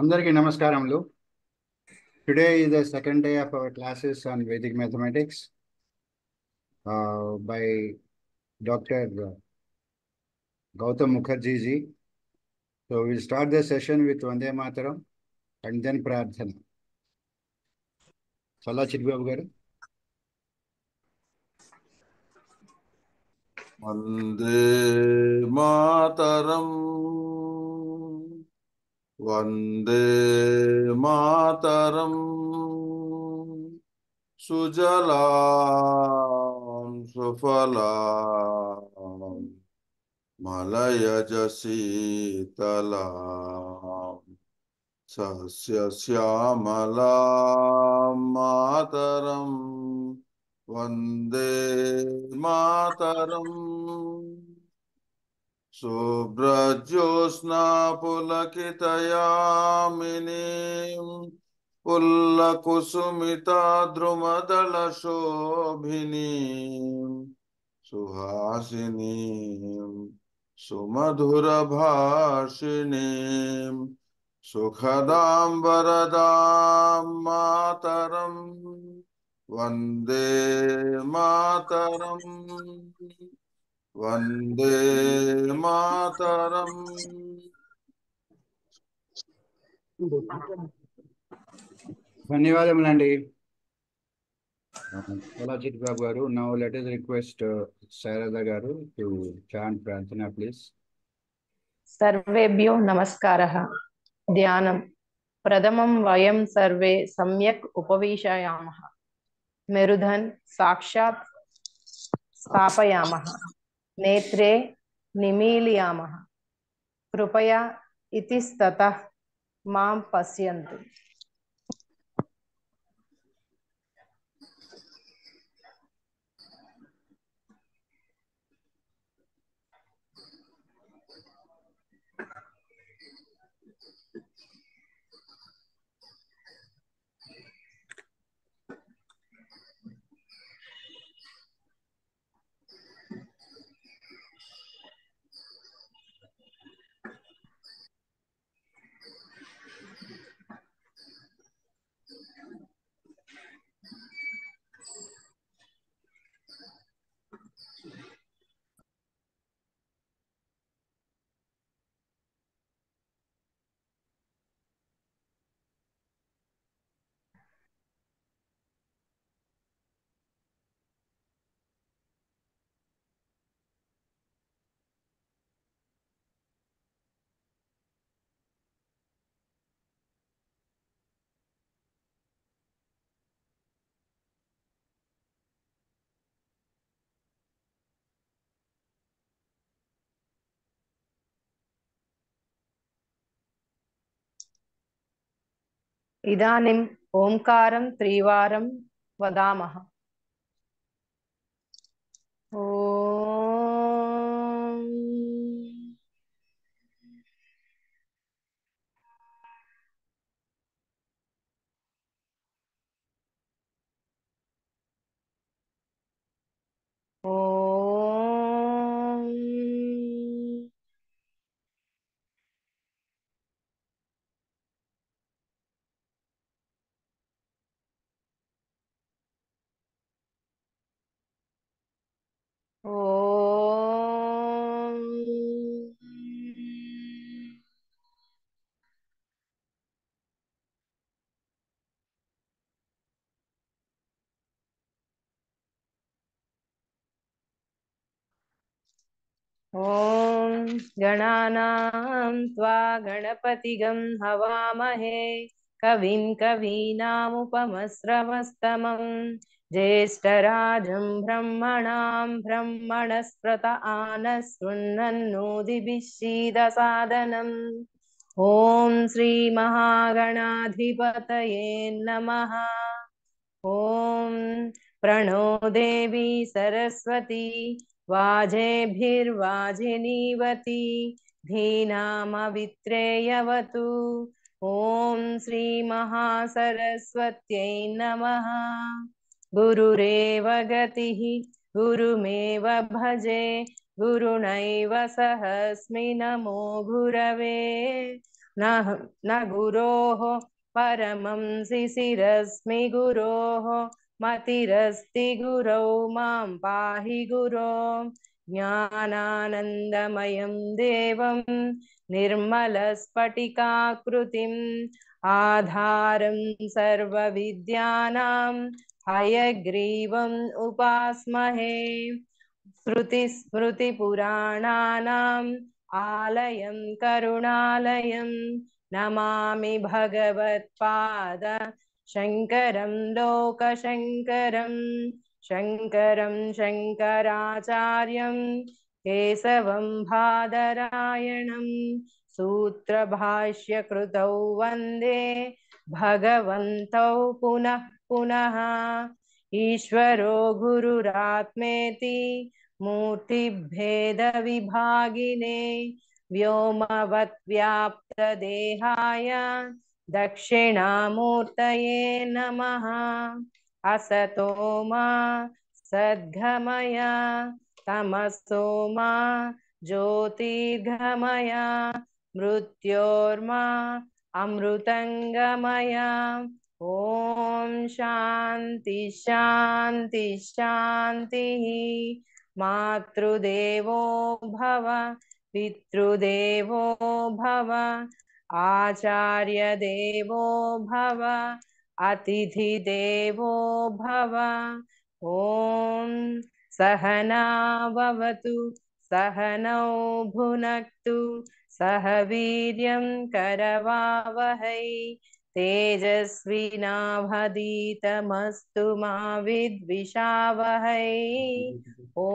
అందరికీ నమస్కారములు. Today is the second day of our classes on Vedic mathematics by Dr. Gautham Mukherjee ji. So we'll start the session with Vande Mataram and then Prarthana. Sala Chidbabu garu. Vande Mataram, Vande Mataram, Sujalam Sufalam, Malayaj Sitalam, Sasya Syamalam Mataram, Vande Mataram. Subrajosna pulakitayaminim pullakusumita drumadala shobhinim suhasinim sumadhura bhashinim sukhadam varadam mataram Vande Mataram Vande Mataram. ధన్యవాదములండి. Sala Chidbabu garu. Now let us request Sarada garu to chant Prarthana, please. सर्वेभ्यो नमस्कारः. ध्यानं प्रथमं वयं सर्वे सम्यक् उपविशामः. मेरुधन् साक्षात् स्थापयामः. नेत्रे निमीलयामः. कृपया इतस्ततः मां पश्यन्तु. इदानीम् ओंकारं त्रिवारं वदामः. ॐ ॐ गणानां त्वा गणपतिगं हवामहे कविं कवीनामुपमस्रवस्तमं ज्येष्ठराजं ब्रह्मणां ब्रह्मणस्पत आनशृण्वन्नोतिभिः सीदसादनम् ॐ श्रीमहागणाधिपतये नमः. ॐ प्रणो देवी सरस्वती वाजेभिर्वाजिनीवती धीनामवित्रेयवतु. ॐ श्रीमहासरस्वत्यै नमः. गुरुरेव गतिः गुरुमेव भजे गुरुणैव सहस्मि नमो गुरवे. न गुरोः परमं शिशिरस्मि गुरोः मतिरस्ति गुरौ मां पाहि गुरो ज्ञानानन्दमयं देवं निर्मलस्फटिकाकृतिम् आधारं सर्वविद्यानां हयग्रीवम् उपास्महे श्रुतिस्मृतिपुराणानाम् आलयं करुणालयं नमामि भगवत्पाद शङ्करं लोकशङ्करं शङ्करं शङ्कराचार्यं केशवं बादरायणं सूत्रभाष्यकृतौ वन्दे भगवन्तौ पुनः पुनः ईश्वरो गुरुरात्मेति मूर्तिभेदविभागिने व्योमवद्व्याप्तदेहाय दक्षिणामूर्तये नमः असतो मा सद्गमय तमसो मा ज्योतिर्गमय मृत्योर्मा अमृतङ्गमय ॐ शान्ति शान्ति शान्तिः मातृदेवो भव पितृदेवो भव आचार्यदेवो भव अतिथिदेवो भव ॐ सहना भवतु सहनौ भुनक्तु सह वीर्यं करवावहै तेजस्विनावधीतमस्तु मा विद्विषावहै ॐ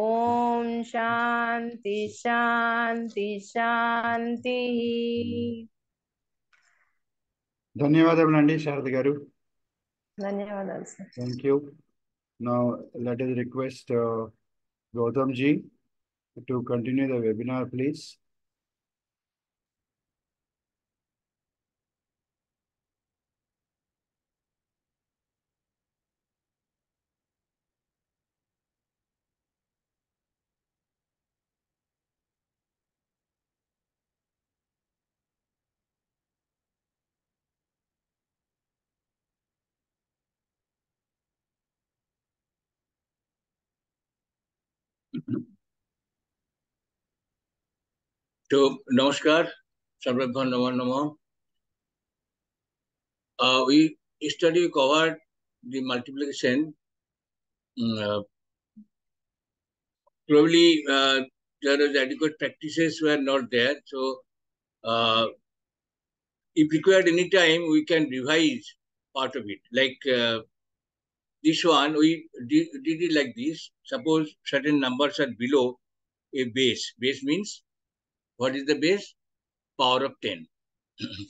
शान्ति शान्ति शान्तिः ధన్యవాదములండి శారద గారు. ధన్యవాదాలు sir. Thank you. Now let us request Gautham ji to continue the webinar, please. So, Namaskar, Sarvabhavan Namo Namo. We covered the multiplication. Probably there was adequate practices were not there. So, if required any time, we can revise part of it. Like this one, we did it like this. Suppose certain numbers are below a base. Base means, what is the base? Power of 10.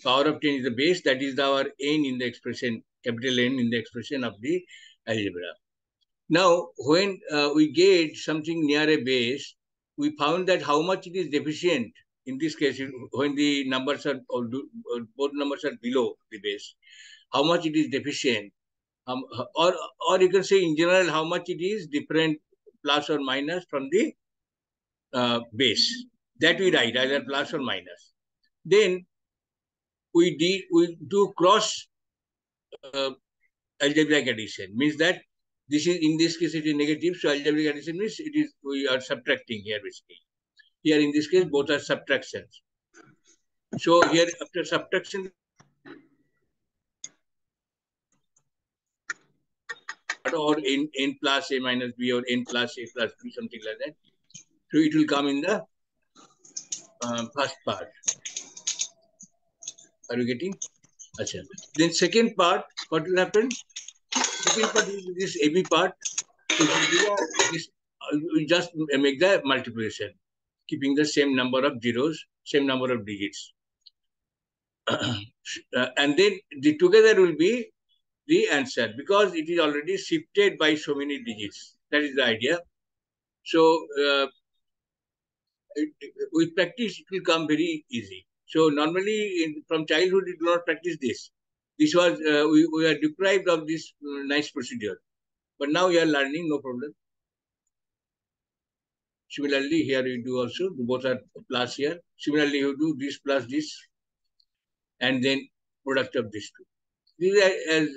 Power of 10 is the base. That is our n in the expression, capital N in the expression of the algebra. Now, when we get something near a base, we found that how much it is deficient. In this case, when the numbers are, both numbers are below the base, how much it is deficient. Or you can say in general, how much it is different, plus or minus from the base. That we write either plus or minus. Then we do cross algebraic addition. Means that this is, in this case, it is negative. So algebraic addition means it is, we are subtracting here basically. Here in this case, both are subtractions. So here after subtraction, or n plus a minus b, or n plus a plus b, something like that. So it will come in the first part. Are you getting? Achha. Then second part, what will happen? Second part is this AB part. So we just make the multiplication, keeping the same number of zeros, same number of digits. And then the together will be the answer, because it is already shifted by so many digits. That is the idea. So with practice, it will come very easy. So normally from childhood, we do not practice this. This was, we are deprived of this nice procedure. But now we are learning, no problem. Similarly, here you do also, both are plus here. Similarly, you do this plus this. and then product of these two. These are as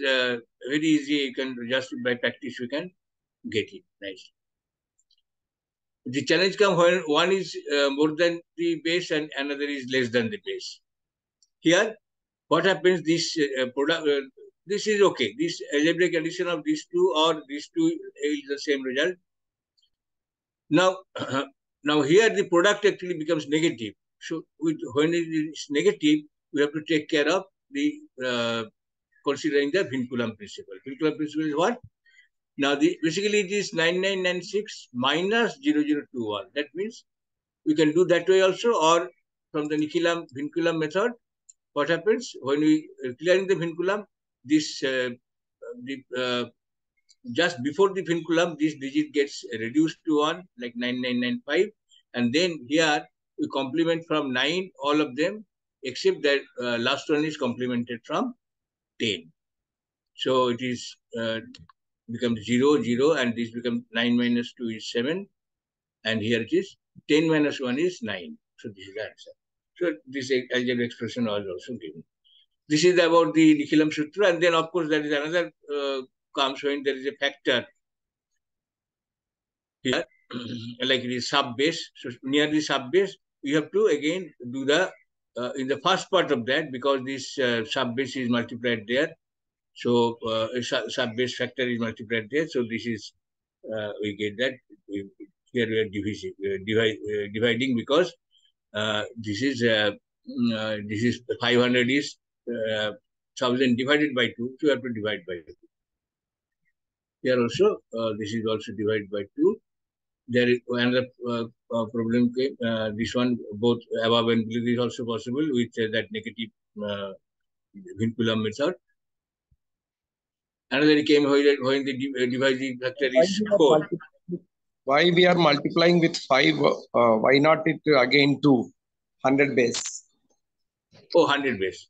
very easy. You can just by practice you can get it nicely. The challenge comes when one is more than the base and another is less than the base. Here, what happens? This product. This is okay. This algebraic addition of these two or these two is the same result. Now, now here the product actually becomes negative. So when it is negative, we have to take care of the considering the vinculum principle. Vinculum principle is what? Now, basically it is 9996 minus 0021. That means we can do that way also, or from the vinculum method. What happens when we clearing the vinculum? This just before the vinculum, this digit gets reduced to 1, like 9995, and then here we complement from 9 all of them, except that last one is complemented from 10. So it is becomes 0, 0, and this becomes 9 minus 2 is 7, and here it is 10 minus 1 is 9. So this is the answer. So this algebraic expression was also given. This is about the Nikhilum Sutra, and then of course there is another comes when there is a factor here, like it is sub base. So near the sub base, we have to again do the in the first part of that, because this sub base is multiplied there. So sub base factor is multiplied there. So this is we get that here we are dividing because this is 500 is 1000 divided by 2. So you have to divide by 2. Here also this is also divided by 2. There is another problem came. This one, both above and below, is also possible with that negative vinculum method. Another came when the dividing factor is 4. Why we are multiplying with 5? Why not it again to 100 base? Oh, 100 base.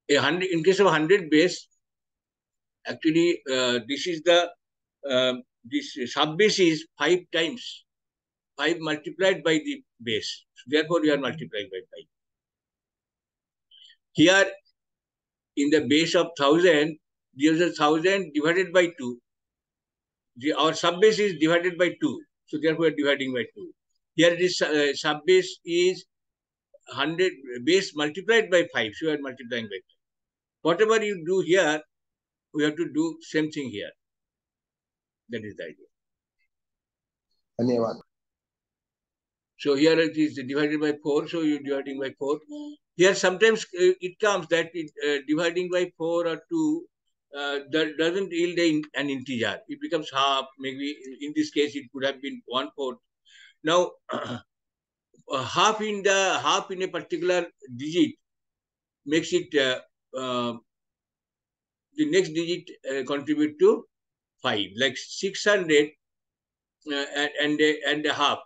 In case of 100 base, actually this is the this sub base is 5 times 5 multiplied by the base. So therefore, we are multiplying by 5. Here, in the base of 1000, there is 1000 divided by 2. Our sub base is divided by 2. So therefore, we are dividing by 2. Here, this sub base is 100 base multiplied by 5. So we are multiplying by 5. Whatever you do here, we have to do same thing here. That is the idea. Dhanyavad. So here it is divided by 4, so you're dividing by 4. Here sometimes it comes that dividing by 4 or 2 that doesn't yield an integer. It becomes half. Maybe in this case it could have been 1/4. Now half in a particular digit makes it the next digit contribute to 5, like 600 and a half.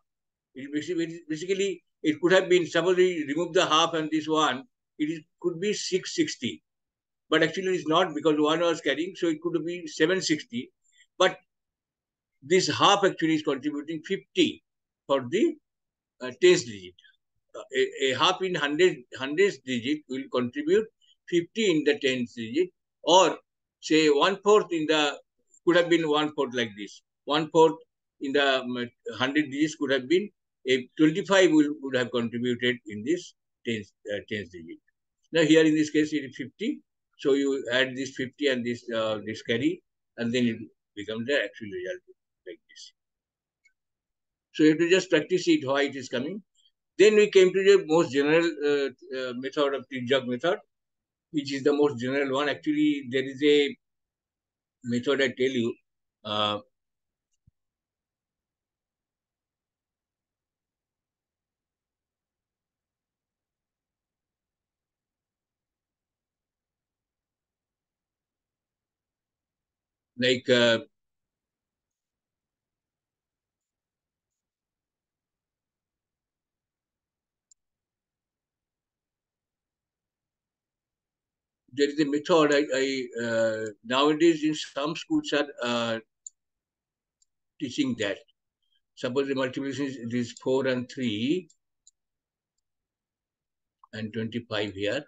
Basically, it could have been, suppose we remove the half and this one, could be 660. But actually it's not, because one was carrying, so it could be 760. But this half actually is contributing 50 for the 10th digit. A half in 100th digit will contribute 50 in the 10th digit, or say 1/4 in the, could have been 1/4 like this. 1/4 in the 100 digits could have been 25 would have contributed in this 10th digit. Now here in this case it is 50. So you add this 50 and this carry, and then it becomes the actual result like this. So you have to just practice it, why it is coming. Then we came to the most general method of Trijag method, which is the most general one. Actually, there is a method I tell you. Like there is a method nowadays in some schools are teaching that. Suppose the multiplication is 4 and 3 and 25 here.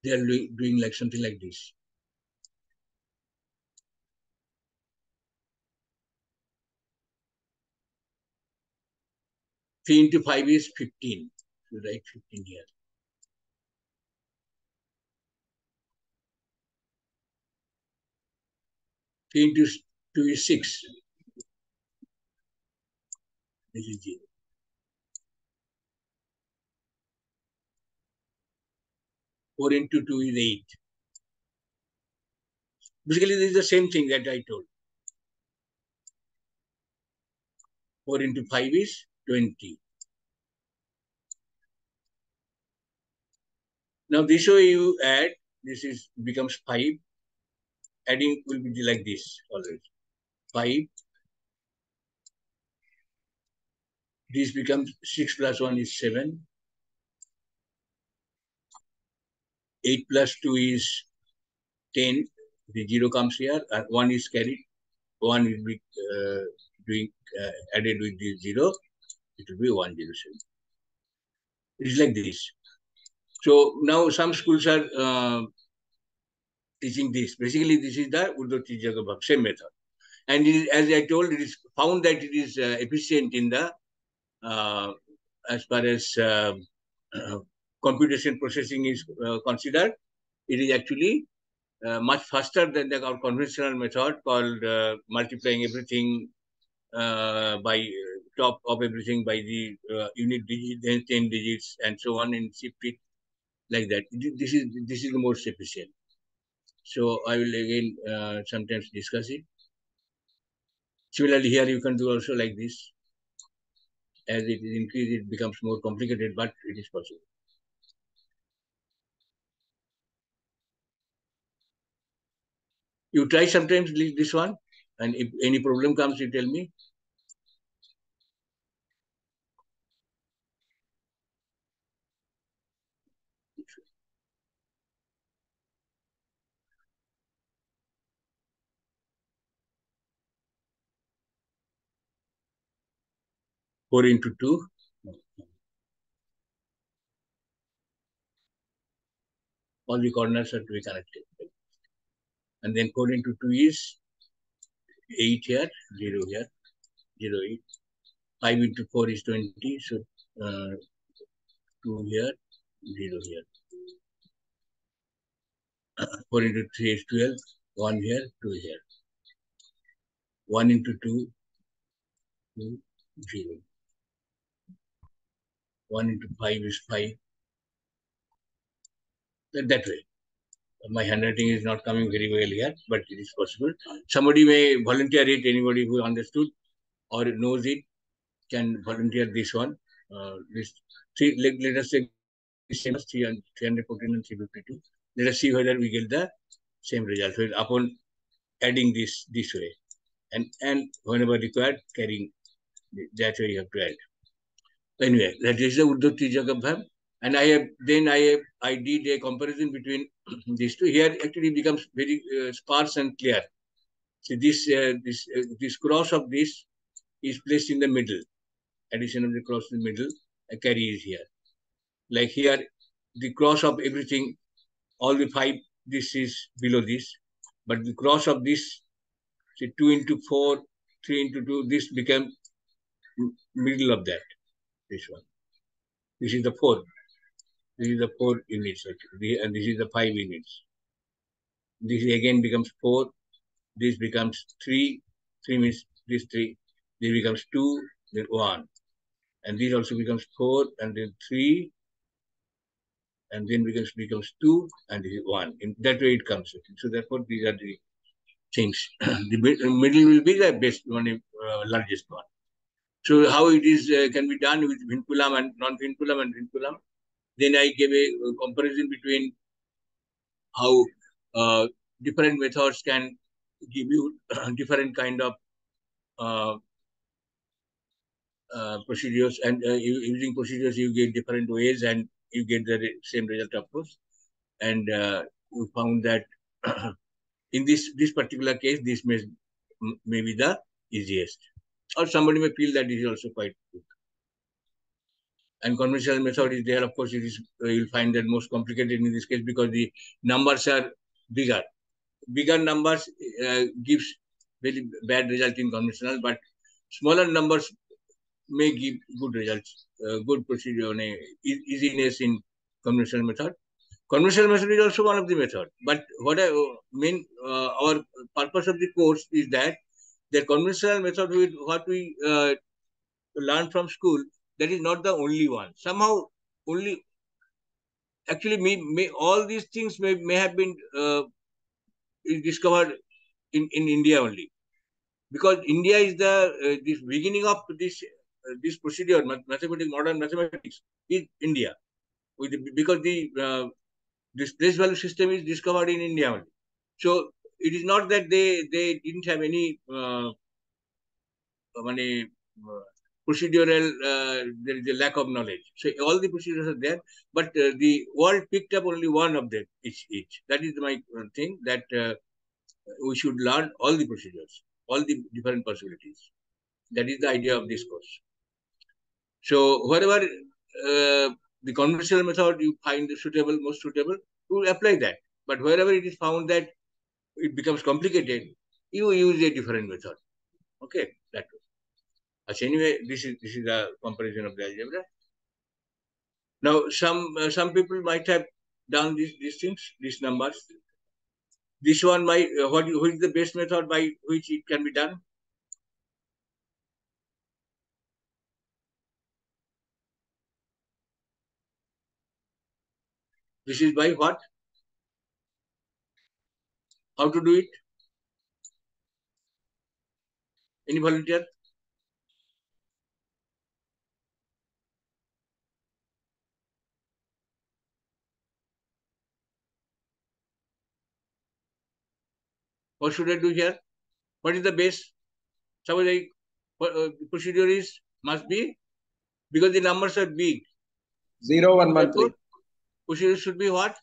they are doing like something like this. Three into 5 is 15. So write 15 here. 3 into 2 is 6. This is 0. 4 into 2 is 8. Basically, this is the same thing that I told. 4 into 5 is 20. Now, this way you add, this is becomes 5. Adding will be like this always. 5. This becomes 6 plus 1 is 7. 8 plus 2 is 10. The 0 comes here, and 1 is carried. 1 will be added with the 0. It will be 107. It is like this. So now some schools are teaching this. Basically, this is the Urdhoti Jagabhak, same method. And it is, as I told, it is found that it is efficient in the as far as computation processing is considered. It is actually much faster than our conventional method called multiplying everything by top of everything by the unit digit, then 10 digits, and so on, and shift it like that. This is the most efficient. So I will again sometimes discuss it. Similarly, here you can do also like this. As it is increased, it becomes more complicated, but it is possible. You try sometimes this one, and if any problem comes, you tell me. Four into two. All the corners are to be connected. And then 4 into 2 is 8 here, 0 here, 0, 8. 5 into 4 is 20, so 2 here, 0 here. 4 into 3 is 12, 1 here, 2 here. 1 into 2, 2, 0. 1 into 5 is 5. That way. My handwriting is not coming very well here, but it is possible. Somebody may volunteer it, anybody who understood or knows it can volunteer this one. Let us say 314 and 352. Let us see whether we get the same result. So upon adding this way, and whenever required, carrying that way you have to add. Anyway, that is the Urdhoti Jagabham. And I did a comparison between these two. Here actually becomes very sparse and clear. So this cross of this is placed in the middle. Addition of the cross in the middle, a carry is here. Like here, the cross of everything, all the 5, this is below this. But the cross of this, say 2 into 4, 3 into 2, this became middle of that, this one. This is the 4. This is the 4 units, actually, and this is the 5 units. This again becomes 4. This becomes 3. 3 means this 3. This becomes 2, then 1. And this also becomes 4, and then 3, and then becomes 2, and this is 1. In that way it comes. So therefore, these are the things. The middle will be the best one, largest one. So how it is can be done with vinculum and non-vinculum and vinculum. Then I gave a comparison between how different methods can give you different kind of procedures, and using procedures you get different ways and you get the same result, of course. And you found that in this particular case, this may be the easiest. Or somebody may feel that this is also quite good. And conventional method is there. Of course, it is you'll find that most complicated in this case because the numbers are bigger. Bigger numbers gives very bad result in conventional, but smaller numbers may give good results, good procedure, easiness in conventional method. Conventional method is also one of the method, but what I mean, our purpose of the course is that the conventional method with what we learn from school, that is not the only one. Somehow, only actually, all these things may have been discovered in India only, because India is the this beginning of this procedure, mathematics, modern mathematics is India, because this place value system is discovered in India only. So it is not that they didn't have any procedural, there is a lack of knowledge. So all the procedures are there, but the world picked up only one of them each. That is my thing, that we should learn all the procedures, all the different possibilities. That is the idea of this course. So whatever the conventional method you find suitable, most suitable, you apply that. But wherever it is found that it becomes complicated, you use a different method. Okay, that way. Anyway, this is a comparison of the algebra. Now, some people might have done these things, these numbers. This one might what is the best method by which it can be done? This is by what? How to do it? Any volunteer? What should I do here? What is the base? Suppose procedure is must be, because the numbers are big. 0, 1, 1, 3. Procedure should be what?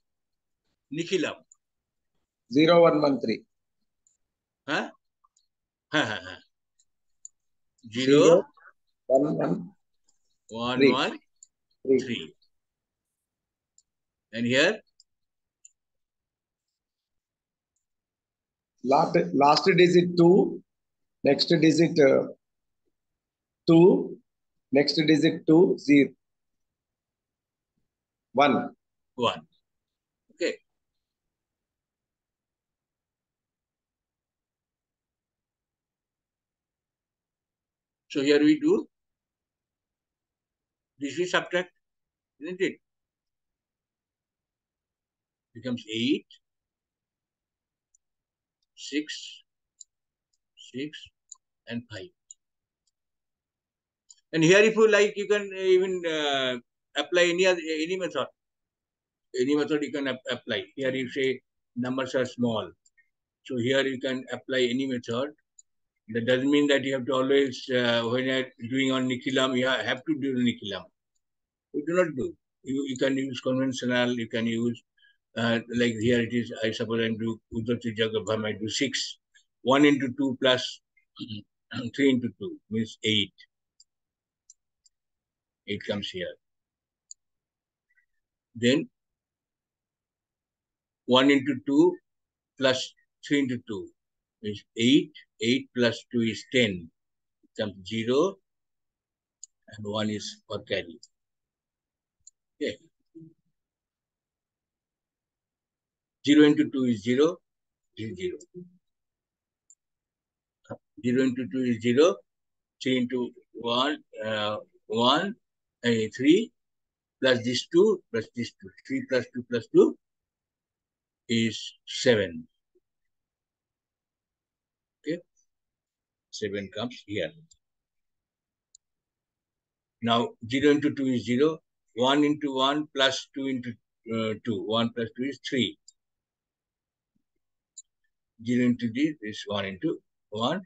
Nikhilam. 0, 1, 1, 3. Huh? 0, 0, 1, 1, 1, 3. 1, 3. 3. And here? Last digit 2, next digit 2, next digit 2, 0, 1. 1. Okay. So here we do this, we subtract, isn't it? Becomes 8, 6, 6, and 5. And here, if you like, you can even apply any method. Any method you can apply. Here you say numbers are small. So here you can apply any method. That doesn't mean that you have to always, when you're doing on Nikhilam, you have to do Nikhilam. You do not do. You can use conventional, you can use, like here it is, I suppose I do Uddati Jagabham, I do 6. 1 into 2 plus 3 into 2 means 8. 8 comes here. Then 1 into 2 plus 3 into 2 is 8. 8 plus 2 is 10. It comes 0. And 1 is for carry. Okay. 0 into 2 is 0. This is 0. 0 into 2 is 0. 3 into 1, 1, 3 plus this 2 plus this 2. 3 plus 2 plus 2 is 7. Okay. 7 comes here. Now 0 into 2 is 0. 1 into 1 plus 2 into 2. 1 plus 2 is 3. 0 into this is 1 into 1.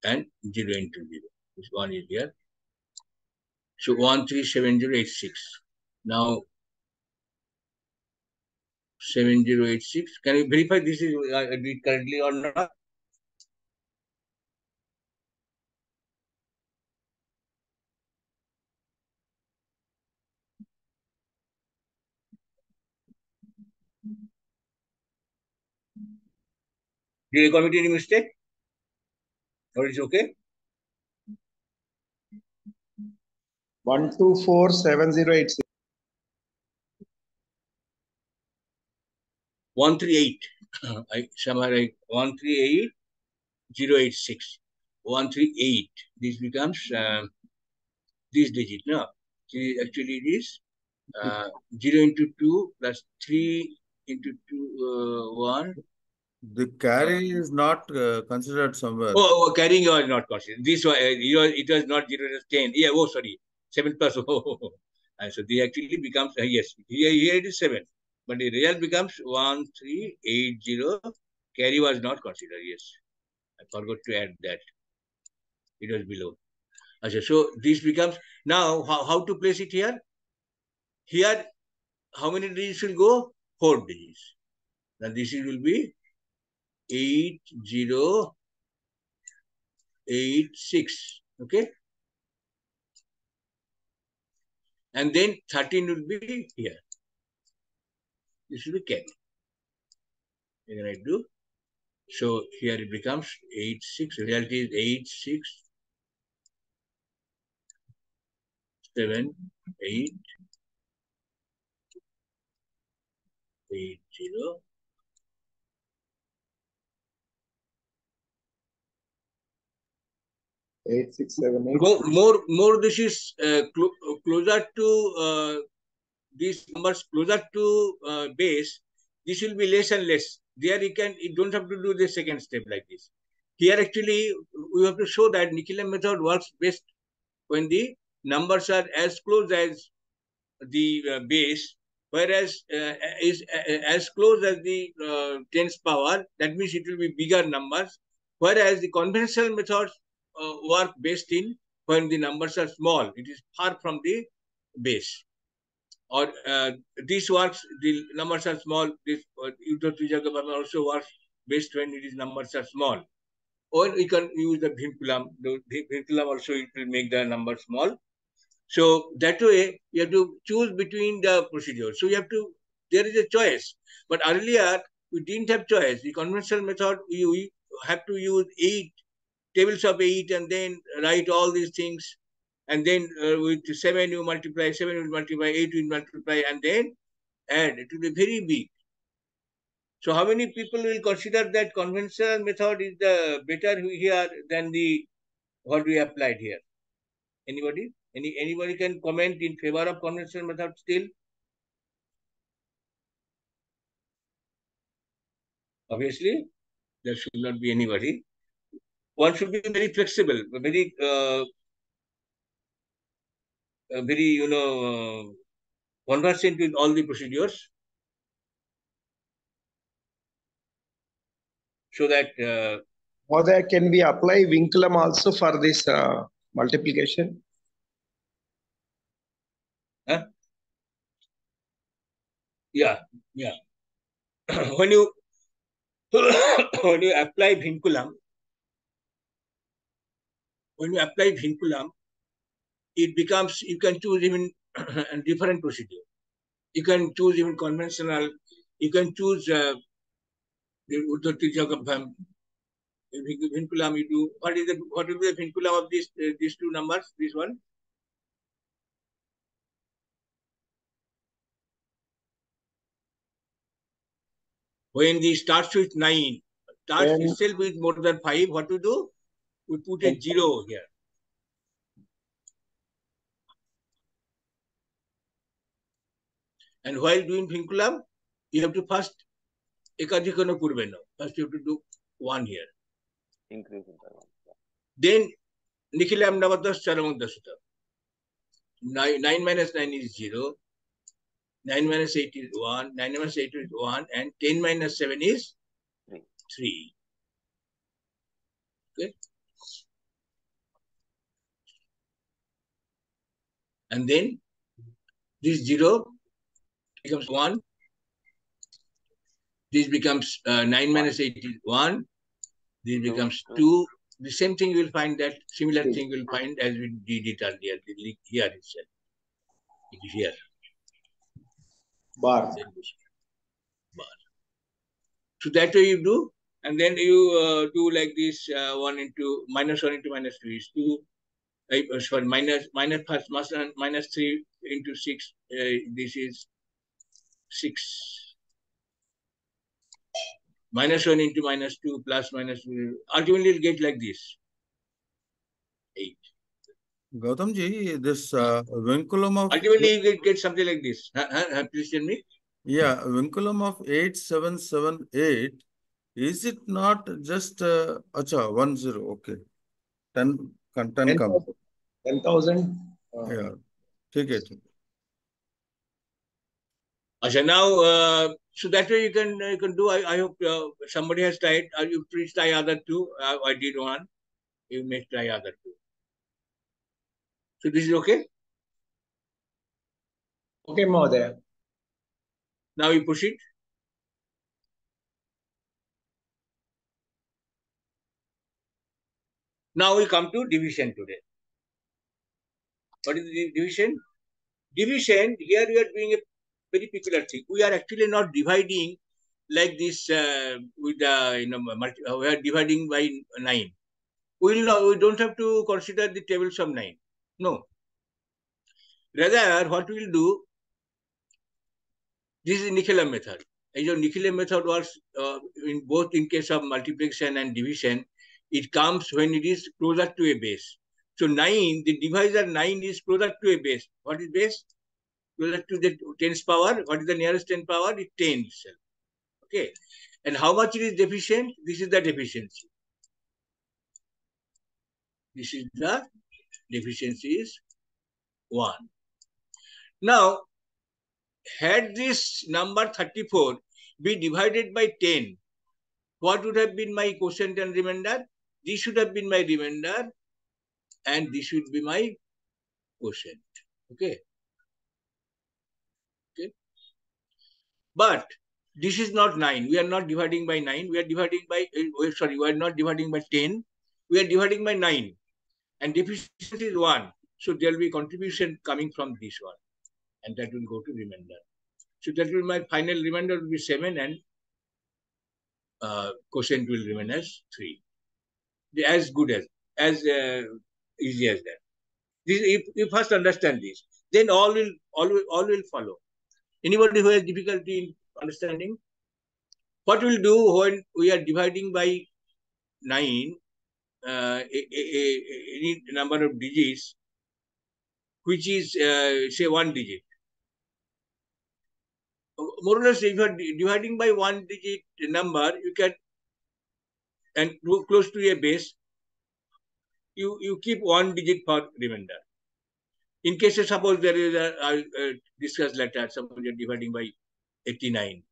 And 0 into 0. This 1 is here. So 137086. Now 7086. Can you verify this is did correctly or not? Did I commit any mistake? Or it's okay? 1247086. 138. I summarize 138086. 138. This becomes this digit. No, actually it is 0 into 2 plus 3 into 2 1. The carry is not considered somewhere. Oh, carrying was not considered. This was it was not 0 to 10. Yeah. Oh, sorry. 7 plus. And so the actually becomes yes. Here it is 7, but the result becomes 1380. Carry was not considered. Yes, I forgot to add that. It was below. So this becomes now how to place it here? Here, how many digits will go? 4 digits. Now this will be 8086. Okay. And then 13 will be here. This will be carry. You can write do. So here it becomes 86. Reality is 867880. 8678. More this is closer to these numbers closer to base. This will be less and less. There you don't have to do the second step like this. Here actually we have to show that Nikilam method works best when the numbers are as close as the base, whereas is as close as the tens power. That means it will be bigger numbers. Whereas the conventional methods work best in when the numbers are small. It is far from the base. Or this works, the numbers are small. This also works best when it is numbers are small. Or we can use the vinculum. The vinculum also it will make the number small. So that way you have to choose between the procedures. So there is a choice. But earlier we didn't have choice. The conventional method we have to use 8 tables of 8 and then write all these things. And then with 7 you multiply, 7 will multiply, 8 will multiply, and then add. It will be very big. So how many people will consider that conventional method is the better here than the what we applied here? Anybody? Anybody can comment in favor of conventional method still? Obviously, there should not be anybody. One should be very flexible, very conversant with all the procedures, so that Mother, can we apply vinculum also for this multiplication? yeah. when you when you apply vinculum, it becomes, you can choose even a different procedure. You can choose even conventional. You can choose vinculum. You do what will be the vinculum of these two numbers? This one. When the starts with 9, starts itself with more than 5, what to do? We put a 0 here. And while doing vinculum, you have to first ekadikono purbe no. First you have to do 1 here. Increase interval. Then Nikilam Navadas Charamudasuta. 9 minus 9 is 0. 9 minus 8 is 1. 9 minus 8 is 1. And 10 minus 7 is 3. Okay. And then this 0 becomes 1. This becomes 9 minus 8 is 1. This becomes 2. The same thing you will find, that similar thing you will find as we did it earlier, here itself. It is here. Bar. So that way you do. And then you do like this, 1 into minus 1 into minus 2 is 2. Sorry, minus 3 into 6, this is 6. Minus 1 into minus 2 plus minus 2. Ultimately, you'll get like this. 8. Gautamji, this vinculum of Ultimately, you get something like this. Please tell me. yeah, vinculum of 8778. Is it not just acha 10? Okay, 10 10 come. 10,000. Yeah, take it. Asha, now, so that way you can do. I hope somebody has tried. You please try other two. I did one. You may try other two. So this is okay. Okay, Mahodaya. Now we proceed. Now we come to division today. What is the division? Division, here we are doing a very peculiar thing. We are actually not dividing like this with the, we are dividing by 9. We don't have to consider the tables of 9. No. Rather, what we will do, this is Nicola method. As your Nicola method works in both in case of multiplication and division, it comes when it is closer to a base. So 9, the divisor 9 is closer to a base. What is base? Closer to the 10's power. What is the nearest 10 power? It's 10 itself. Okay. And how much it is deficient? This is the deficiency. This is the deficiency is 1. Now, had this number 34 be divided by 10, what would have been my quotient and remainder? This should have been my remainder, and this should be my quotient. Okay. Okay. But this is not 9. We are not dividing by 9. We are dividing by, we are not dividing by 10. We are dividing by 9. And deficiency is 1. So there will be contribution coming from this one. And that will go to remainder. So that will be my final remainder will be 7, and quotient will remain as 3. As good as easy as that. This, if you first understand this, then all will follow. Anybody who has difficulty in understanding, what we'll do when we are dividing by 9, any number of digits, which is say 1 digit. More or less, if you are dividing by 1 digit number, you can, and close to a base, you keep 1 digit for remainder. In case suppose there is I'll discuss later, suppose you are dividing by 89.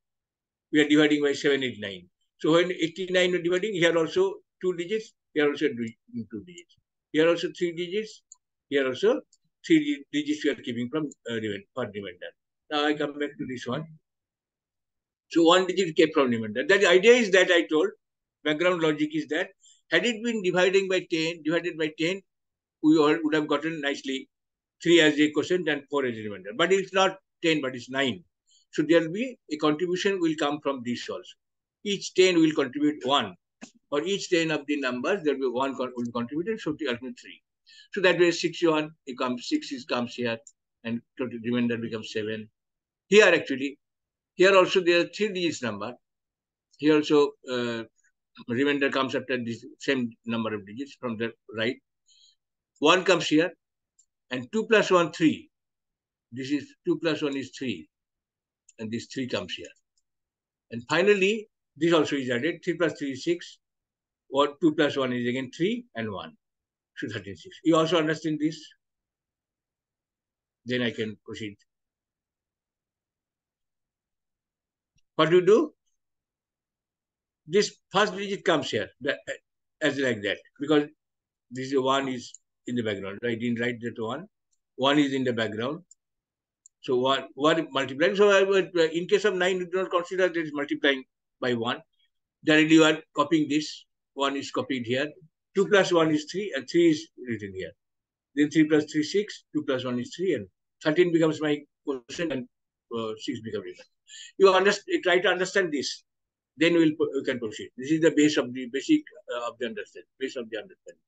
We are dividing by 789. So when 89 we are dividing, here also 2 digits, here also 2 digits. Here also 3 digits, here also 3 digits we are keeping from remainder. Now I come back to this one. So 1 digit kept from remainder. That idea is that I told, background logic is that had it been divided by 10, we would have gotten nicely 3 as a quotient and 4 as a remainder. But it's not 10, but it's 9. So there will be a contribution will come from this also. Each 10 will contribute 1. For each 10 of the numbers, there will be 1 will contribute, so ultimately 3. So that way 61 becomes 6 comes here, and total remainder becomes 7. Here actually, here also there are 3 digits number. Here also remainder comes after this same number of digits from the right. 1 comes here, and 2 plus 1, 3. This is 2 plus 1 is 3. And this 3 comes here. And finally, this also is added. 3 plus 3 is 6. Or 2 plus 1 is again 3 and 1. So 36. You also understand this? Then I can proceed. What do you do? This first digit comes here as like that. Because this 1 is in the background. I didn't write that 1. 1 is in the background. So 1 multiplying. So in case of 9, you do not consider that it's multiplying by 1. Directly you are copying this. 1 is copied here. 2 plus 1 is 3, and 3 is written here. Then 3 plus 3 is 6. 2 plus 1 is 3, and 13 becomes my quotient, and 6 becomes remainder. You try to understand this. then we can proceed. This is the base of the basic of the understanding. Base of the understanding.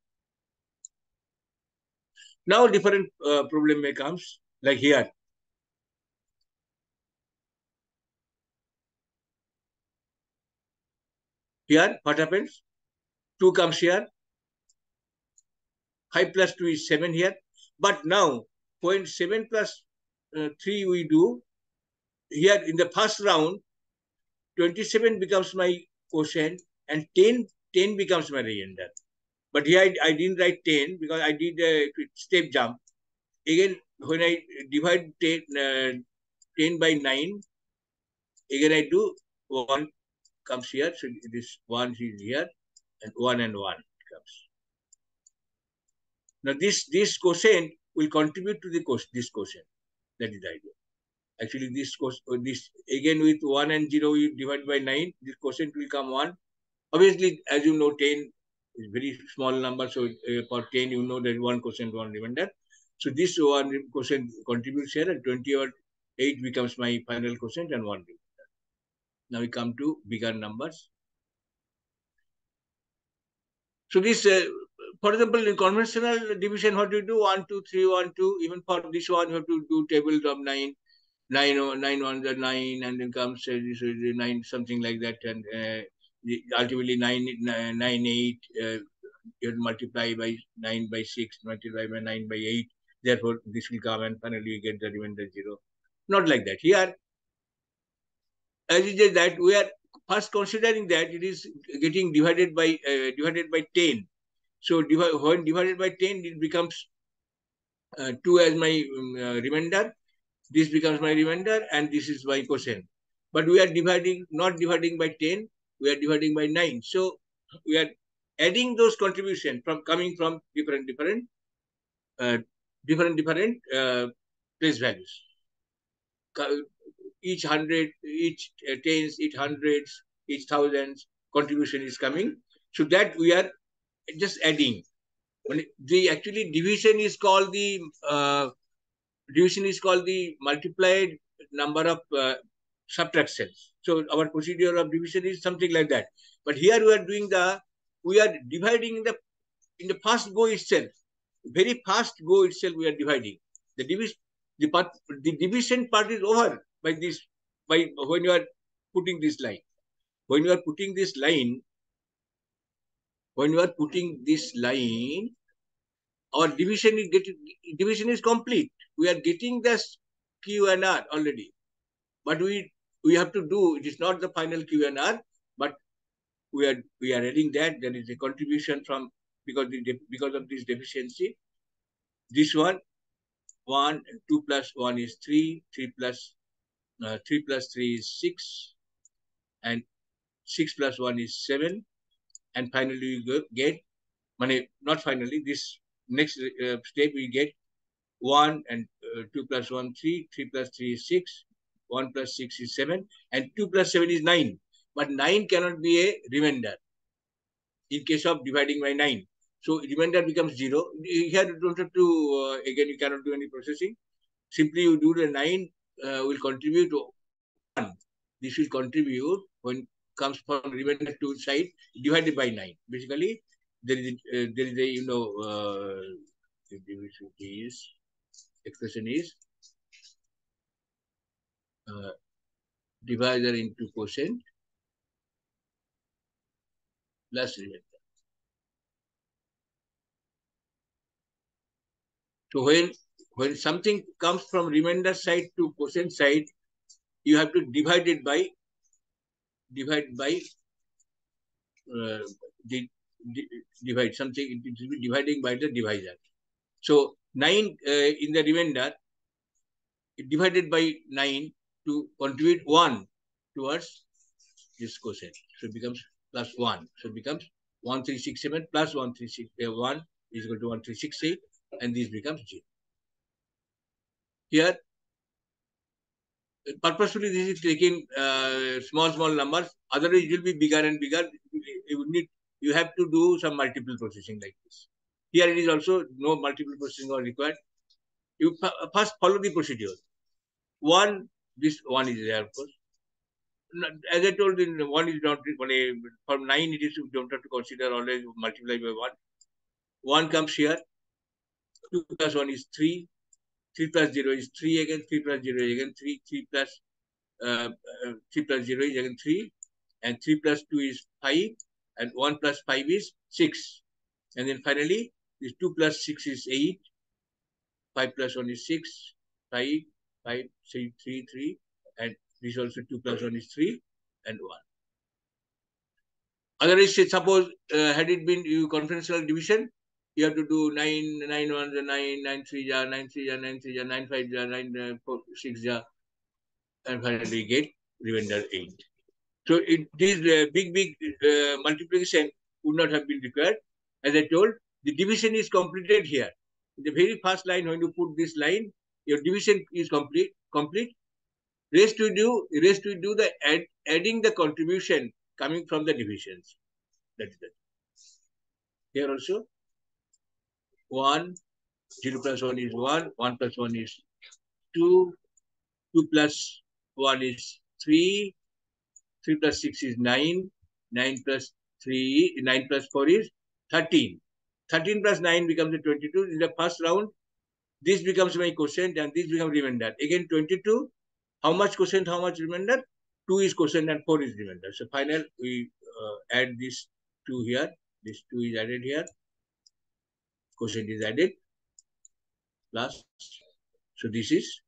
Now different problem may comes, like here. Here, what happens? 2 comes here. 5 plus 2 is 7 here. But now, when 7 plus 3 we do, here in the first round, 27 becomes my quotient and 10 becomes my remainder. But here I didn't write 10 because I did a step jump. Again, when I divide 10 by 9, again I do 1 comes here. So this 1 is here and 1 comes. Now this quotient will contribute to this quotient. That is the idea. Actually, this again with 1 and 0 we divide by 9. This quotient will come 1. Obviously, as you know, 10 is very small number. So for 10, you know that 1 quotient, 1 remainder. So this 1 quotient contributes here, and 28 becomes my final quotient and 1 remainder. Now we come to bigger numbers. So this, for example, in conventional division, what do you do? 1, 2, 3, 1, 2. Even for this one, you have to do tables of 9. 9 ones are 9, and then comes this 9, something like that, and ultimately 9, 8. You multiply by 9 by 6, multiply by 9 by 8. Therefore, this will come, and finally you get the remainder 0. Not like that. Here, as it is that we are first considering that it is getting divided by 10. So when divided by 10, it becomes 2 as my remainder. This becomes my remainder, and this is my quotient. But we are not dividing by 10, we are dividing by 9. So we are adding those contributions coming from different place values. Each 100, each tens, each hundreds, each thousands contribution is coming. So that we are just adding. The actually division is called the multiplied number of subtractions. So our procedure of division is something like that. But here we are dividing in the first go itself. Very fast go itself we are dividing. The division part is over by when you are putting this line. When you are putting this line, our division is complete. We are getting the Q and R already. But we have to do, it is not the final Q and R, but we are adding that. There is a contribution from, because of this deficiency. This one, 1, 2 plus 1 is 3, 3 plus 3 is 6, and 6 plus 1 is 7. And finally we get, not finally, this next step we get 1 and 2 plus 1, 3, 3 plus 3 is 6, 1 plus 6 is 7, and 2 plus 7 is 9. But 9 cannot be a remainder in case of dividing by 9. So remainder becomes 0. Here you don't have to, again, you cannot do any processing. Simply you do the 9 will contribute to 1. This will contribute when comes from remainder to side divided by 9. Basically, there is a expression is divisor into quotient plus remainder. So when something comes from remainder side to quotient side, you have to divide by something. It will be dividing by the divisor. So 9 in the remainder, divided by 9 to contribute 1 towards this quotient. So it becomes plus 1. So it becomes 1367 plus 1 is equal to 1368, and this becomes 0. Here, purposefully this is taking small numbers. Otherwise, it will be bigger and bigger. You have to do some multiple processing like this. Here it is also no multiple processing are required. You first follow the procedure. This one is there, of course. as I told, in 1 is not, from 9 it is, you don't have to consider always multiply by 1. 1 comes here, 2 plus 1 is 3, 3 plus 0 is 3 again, 3 plus 0 is again 3, 3 plus 0 is again 3, and 3 plus 2 is 5, and 1 plus 5 is 6. And then finally, this 2 plus 6 is 8, 5 plus 1 is 6, 5, 5, 3, 3, 3, and this also 2 plus 1 is 3, and 1. Otherwise, suppose had it been conventional division, you have to do 9, 9 1s, 9, 9 3 ja, 9 3 ja, 9 3 ja, 9 5 ja, 9 4, 6 ja, and finally get remainder 8. So this big multiplication would not have been required. As I told, the division is completed here. In the very first line, when you put this line, your division is complete. Rest we do the adding the contribution coming from the divisions. That is it. Here also, 1, 0 plus 1 is 1, 1 plus 1 is 2, 2 plus 1 is 3, 3 plus 6 is 9, 9 plus 3, 9 plus 4 is 13. 13 plus 9 becomes a 22. In the first round, this becomes my quotient and this becomes remainder. Again, 22. How much quotient, how much remainder? 2 is quotient and 4 is remainder. So final, we add this 2 here. This 2 is added here. Quotient is added. Plus. So this is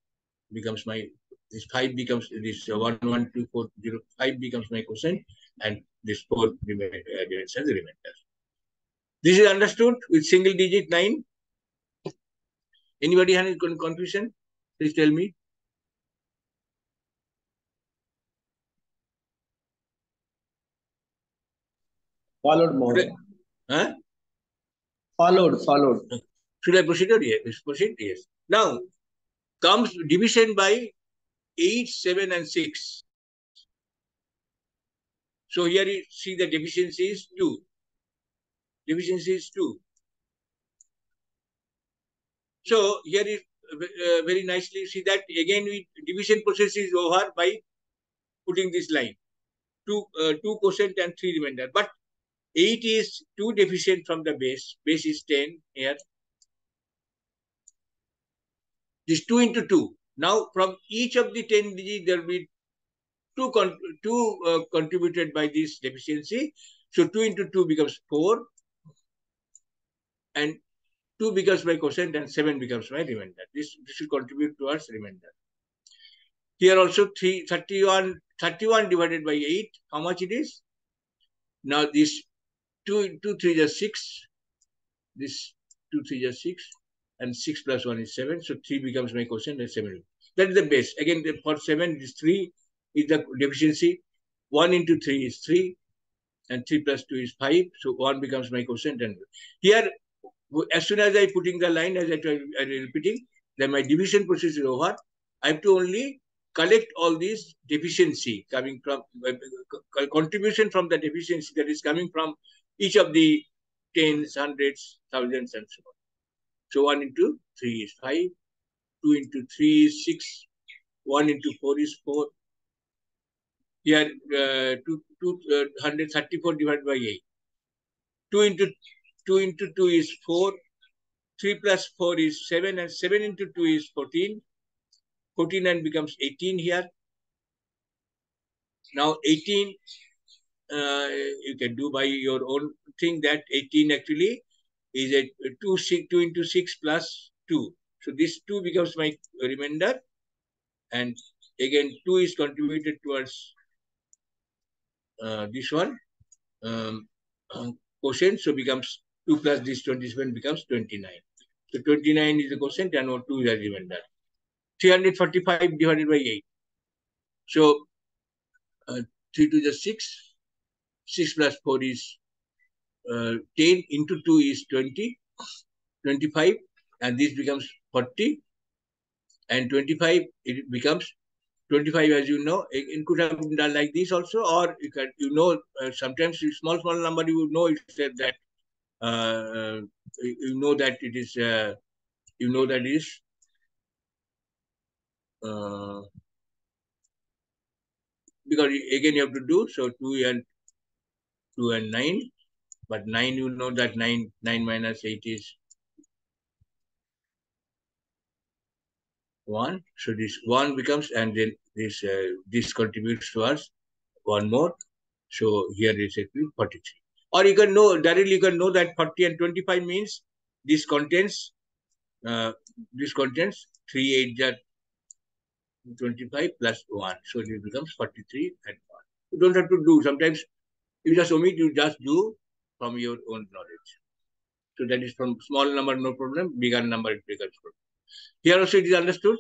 becomes my, this 5 becomes this 1, 1, 2, 4, 0, 5 becomes my quotient, and this 4 remains as the remainder. This is understood with single digit 9. Anybody have any confusion? Please tell me. Followed more. Huh? Followed. Should I proceed or yes? Proceed? Yes. Now comes division by 8, 7, and 6. So here you see the deficiency is 2. Deficiency is 2. So here is very nicely see that again we division process is over by putting this line. 2 quotient and 3 remainder. But 8 is 2 deficient from the base. Base is 10 here. This 2 into 2. Now from each of the 10 digits there will be 2 contributed by this deficiency. So 2 into 2 becomes 4. And 2 becomes my quotient and 7 becomes my remainder. This will contribute towards remainder. Here also 31 divided by 8. How much it is? Now this 2 3 is 6. This 2 3 is 6. And 6 plus 1 is 7. So 3 becomes my quotient and 7. That is the base. Again, for 7, this 3 is the deficiency. 1 into 3 is 3. And 3 plus 2 is 5. So 1 becomes my quotient. And here, as soon as I putting the line, as I repeating, then my division process is over. I have to only collect all these deficiency coming from contribution from the deficiency that is coming from each of the tens, hundreds, thousands, and so on. So 1 into 3 is 5, 2 into 3 is 6, 1 into 4 is 4. Here 234 divided by 8. 2 into 2 is 4. 3 plus 4 is 7, and 7 into 2 is 14. 14 and becomes 18 here. Now 18, you can do by your own thing that 18 actually is a 2 into 6 plus 2. So this 2 becomes my remainder. And again, 2 is contributed towards this one quotient. So becomes 2 plus this 27 becomes 29. So 29 is the quotient and 2 is the remainder. 345 divided by 8. So 3 to the 6. 6 plus 4 is 10 into 2 is 20. 25. And this becomes 40. And 25, it becomes 25, as you know. It could have been done like this also, or you can, sometimes small number, you know it said that you know that it is because again you have to do, so 2 and 9, but 9, you know that 9 minus 8 is 1. So this 1 becomes, and then this contributes to us 1 more. So here is actually 43. Or you can know, directly you can know that 40 and 25 means this contains 3 8 that 25 plus 1. So it becomes 43 and 1. You don't have to do. Sometimes you just omit, you just do from your own knowledge. So that is from small number, no problem. Bigger number, it becomes problem. Here also it is understood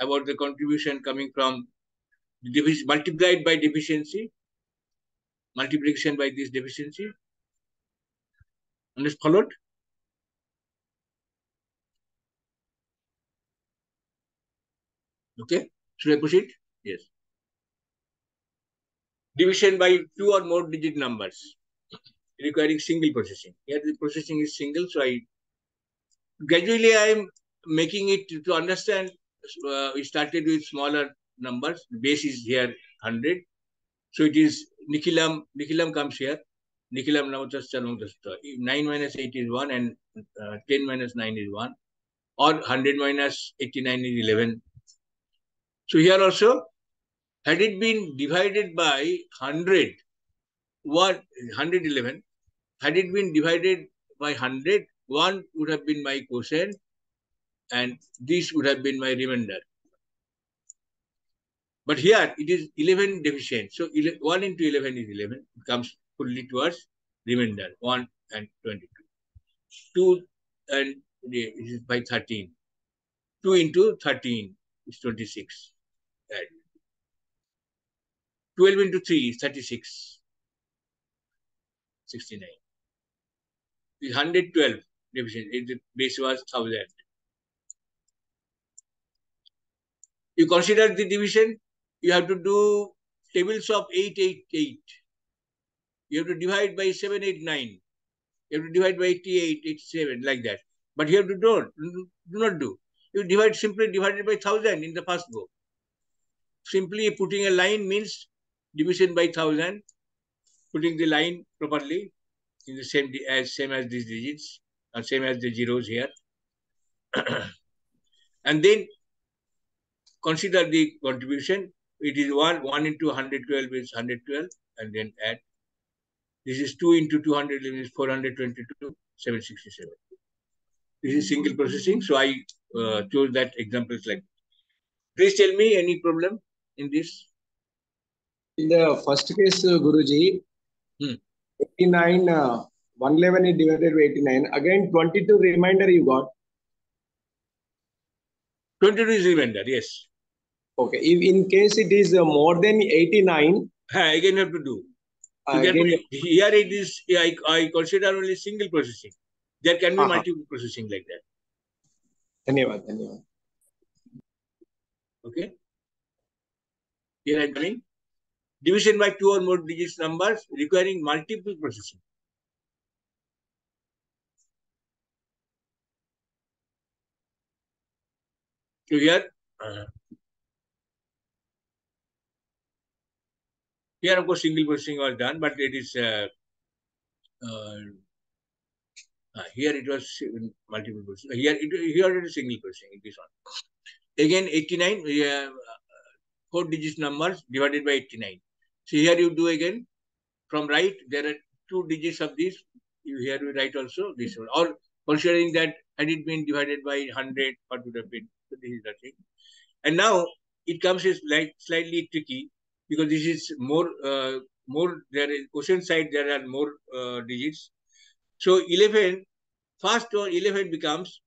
about the contribution coming from multiplied by deficiency, multiplication by this deficiency. Understood? Followed? Okay. Should I proceed? Yes. Division by 2 or more digit numbers requiring single processing. Here the processing is single, so gradually I am making it to understand. We started with smaller numbers. The base is here 100. So it is Nikilam. Nikilam comes here. Nikilam Navatasta Navatasta. 9 minus 8 is 1 and 10 minus 9 is 1. Or 100 minus 89 is 11. So here also, had it been divided by 100, 111, had it been divided by 100, 1 would have been my quotient and this would have been my remainder. But here it is 11 deficient. So 1 into 11 is 11. It comes fully towards remainder 1 and 22. 2 and it is by 13. 2 into 13 is 26. Right. 12 into 3 is 36. 69. It is 112 deficient. The base was 1000. You consider the division, you have to do tables of 888. You have to divide by 789. You have to divide by 88, 87, like that. But you have to do not do. You divide simply divided by 1000 in the first go. Simply putting a line means division by 1000, putting the line properly in the same as these digits, or same as the zeros here. And then consider the contribution. It is 1 into 112 is 112, and then add. This is 2 into 211 is 422, 767. This is single processing, so I chose that examples like. Please tell me any problem in this. In the first case, Guruji, 89, 111 is divided by 89. Again, 22 remainder you got. 22 is remainder, yes. Okay. If in case it is more than 89, again you have to do. So again, here it is, I consider only single processing. There can be multiple processing like that. Dhanyavad, dhanyavad. Okay. Here I am coming. Division by 2 or more digits numbers requiring multiple processing. So here, of course single processing was done, but it is here it was multiple processing. Here it is single processing. It is on. Again 89, 4 digits numbers divided by 89. So here you do again from right. There are 2 digits of this. Here we write also this one. Or considering that had it been divided by 100, what would have been? So this is the thing. And now it comes as like slightly tricky because this is more. There is quotient side. There are more digits. So 11. First one 11 becomes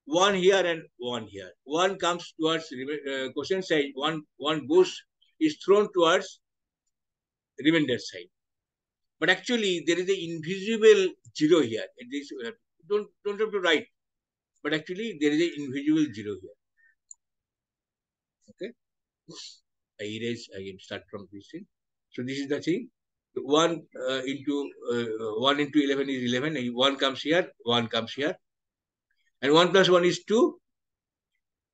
1 here and 1 here. 1 comes towards quotient side. One goes is thrown towards remainder side. But actually, there is an invisible 0 here. Don't have to write. But actually, there is an invisible 0 here. Okay. I erase again. Start from this thing. So this is the thing. 1 into 11 is 11. 1 comes here. 1 comes here. And 1 plus 1 is 2.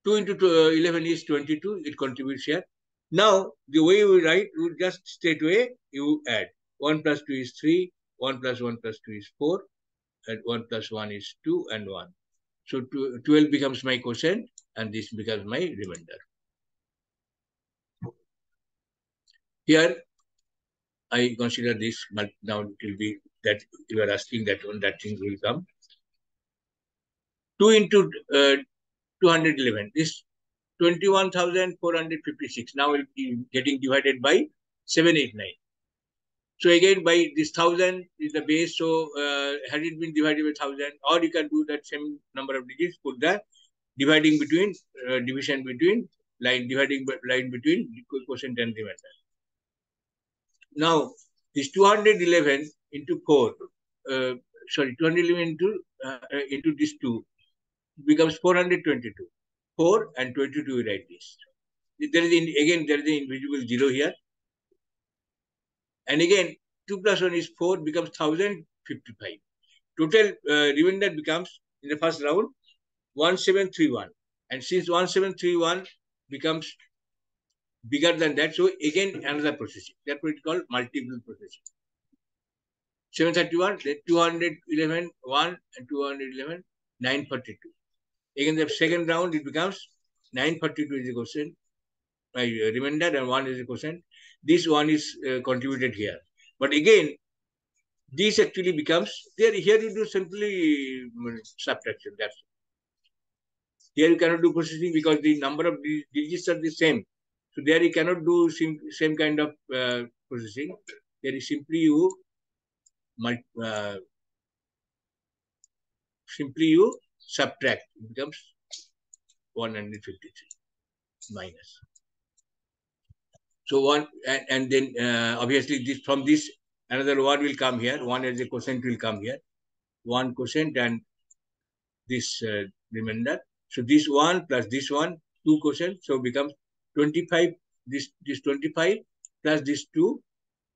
2 into 11 is 22. It contributes here. Now, the way we write, you just straight away, you add. 1 plus 2 is 3, 1 plus 1 plus 2 is 4, and 1 plus 1 is 2 and 1. So 12 becomes my quotient, and this becomes my remainder. Here, I consider this, but now it will be that you are asking that one, that thing will come. 2 into 211, this 21,456 now will be getting divided by 789. So again, by this 1000 is the base. So had it been divided by 1000, or you can do that same number of digits, put the dividing between, division between, dividing line between quotient and remainder. Now, this 211 into 4, 211 into this 2 becomes 422. 4 and 22, we write this. There is again, there is an invisible 0 here. And again, 2 plus 1 is 4, becomes 1055. Total remainder becomes, in the first round, 1731. And since 1731 becomes bigger than that, so again another processing. Therefore, it's called multiple processing. 731, then 211, 1 and 211, 942. Again, the second round, it becomes 942 is the quotient, remainder, and 1 is the quotient. This one is contributed here. But again, this actually becomes, here you do simply subtraction. That's it. Here you cannot do processing because the number of digits are the same. So there you cannot do same kind of processing. There is simply you subtract. It becomes 153 minus. So one, and then obviously this, from this another one will come here. 1 as a quotient will come here. 1 quotient and this remainder. So this 1 plus this 1, 2 quotient. So becomes 25. This 25 plus this 2.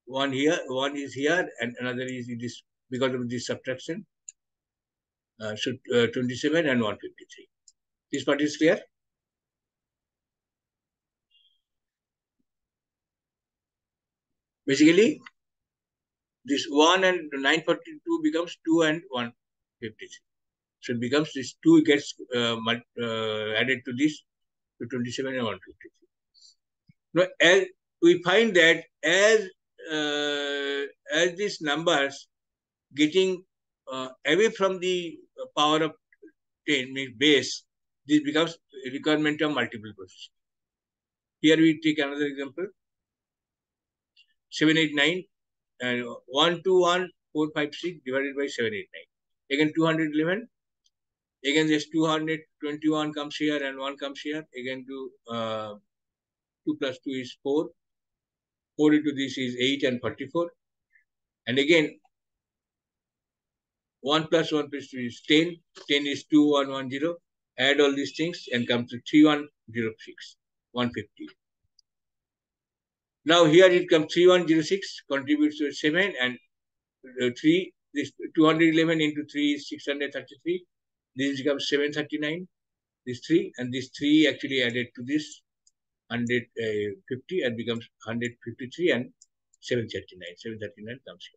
1 here, 1 is here, and another is in this because of this subtraction. So 27 and 153. This part is clear? Basically, this 1 and 942 becomes 2 and 153. So it becomes this 2 gets added to this, to 27 and 153. Now, as we find that as these numbers getting away from the power of 10, means base, this becomes a requirement of multiple processing. Here we take another example. 789 and 121,456 divided by 789. Again 211. Again this 221 comes here and 1 comes here. Again 2 plus 2 is 4. 4 into this is 8 and 44. And again 1 plus 1 plus 2 is 10. 10 is 2110. Add all these things and come to 3106. 150. Now here it comes 3106 contributes to 7 and 3. This 211 into 3 is 633. This becomes 739. This 3 and this 3 actually added to this 150 and becomes 153 and 739. 739 comes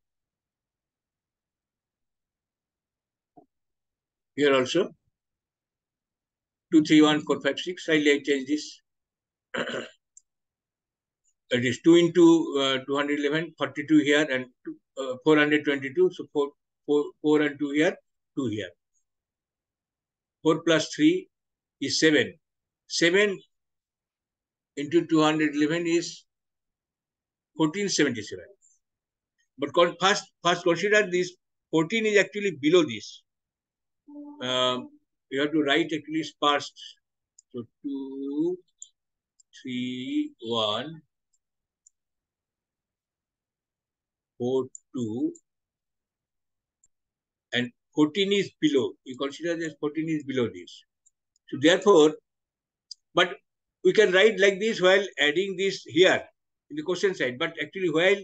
here. Here also 231456. I'll change this. It is 2 into 211, 42 here and 422. So 4 and 2 here, 2 here. 4 plus 3 is 7. 7 into 211 is 1477. But first consider this 14 is actually below this. You have to write actually sparsed. So 2, 3, 1, 4, 2, and 14 is below. You consider this 14 is below this. So therefore, but we can write like this while adding this here in the question side. But actually while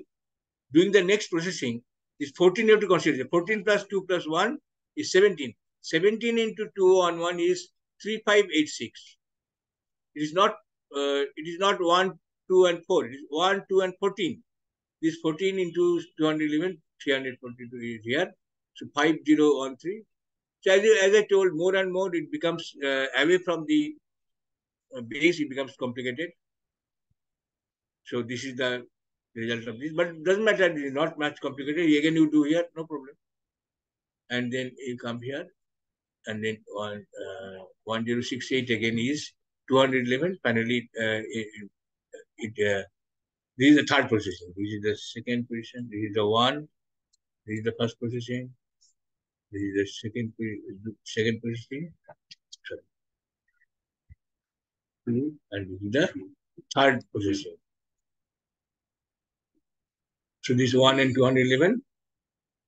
doing the next processing, this 14 you have to consider. 14 plus 2 plus 1 is 17. 17 into 2 on 1 is 3586. It is not 1 2, and 4. It is 1, 2, and 14. This 14 into 211, 342 is here. So 5013. So as I told, more and more it becomes away from the base, it becomes complicated. So this is the result of this. But it doesn't matter, it is not much complicated. Again, you do here, no problem. And then you come here. And then 1068 again is 211. Finally, this is the third position. This is the second position. This is the 1. This is the first position. This is the second position. Sorry. 2, and this is the third position. So this 1 and 211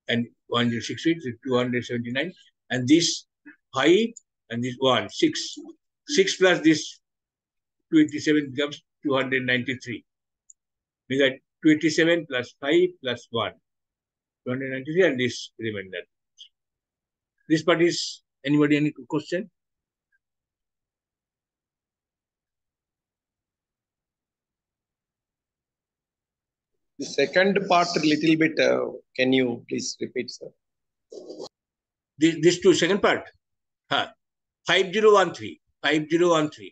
and 1068 is 279. And this 5 and this 1, 6. 6 plus this 27 becomes 293. Means that 27 plus 5 plus 1. 293, and this remainder. This part is, anybody any question? The second part, a little bit, can you please repeat, sir? This two, second part. 5013. 5013.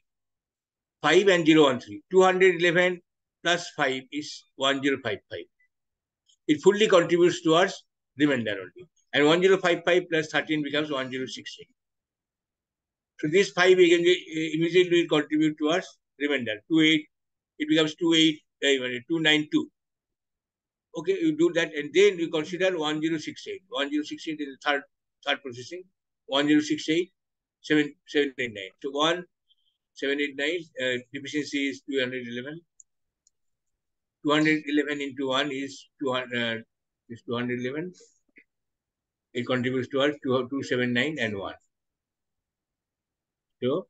5 and 013. 211 plus 5 is 1055. It fully contributes towards remainder only. And 1055 plus 13 becomes 1068. So this 5 again immediately will contribute towards remainder. 28, it becomes 292. Okay, you do that, and then you consider 1068. 1068 is the third processing. 1068, 789. So 1789, deficiency is 211. 211 into 1 is 200. Is 211. It contributes towards 279 and 1. So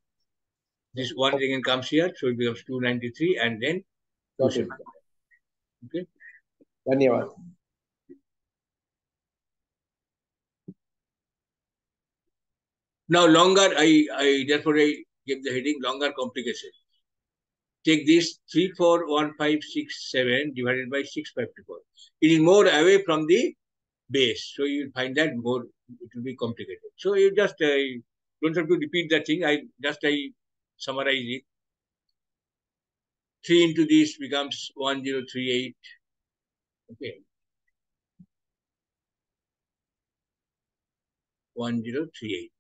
this 1 again comes here, so it becomes 293 and then 279. Okay. Dhanyavad. Now longer, therefore I give the heading longer complication. Take this 341567 divided by 654. It is more away from the base, so you will find that more it will be complicated. So you just don't have to repeat the thing. I summarize it. 3 into this becomes 1038. Okay. 1038.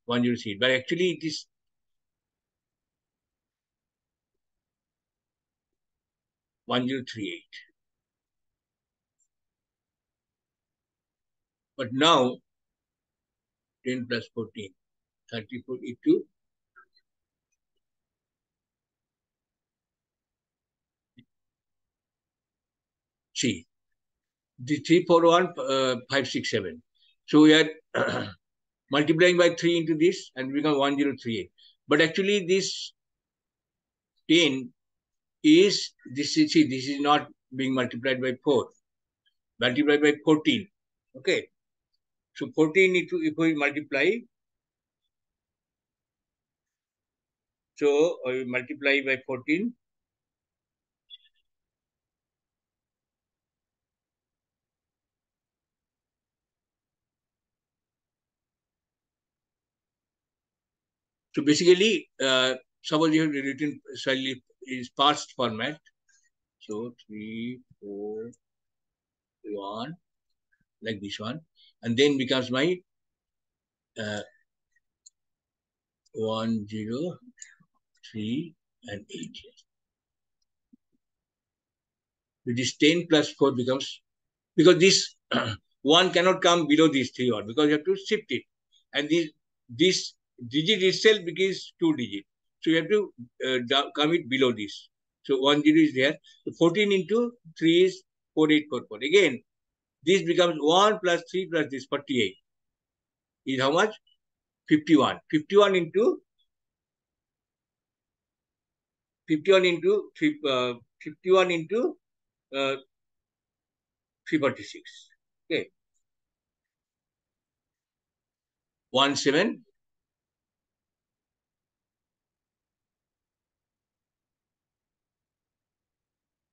108. But actually it is 1038. But now 10 plus 14, 34 into C. The 341567. So we are multiplying by 3 into this and become 1038. But actually this 10 is this is not being multiplied by 4, multiplied by 14. Okay. So 14 into, if we multiply, so we multiply by 14. So basically, suppose you have written slightly is past format. So 3, 4, 1, like this one, and then becomes my 1, 0, 3, and 8. So this 10 plus 4 becomes, because this 1 cannot come below this 3 odd, because you have to shift it, and this digit itself becomes 2 digit. So you have to come it below this. So 1 0 is there. So 14 into 3 is 4844. Again, this becomes 1 plus 3 plus this 48. Is how much? 51. 51 into 346. Okay. 17.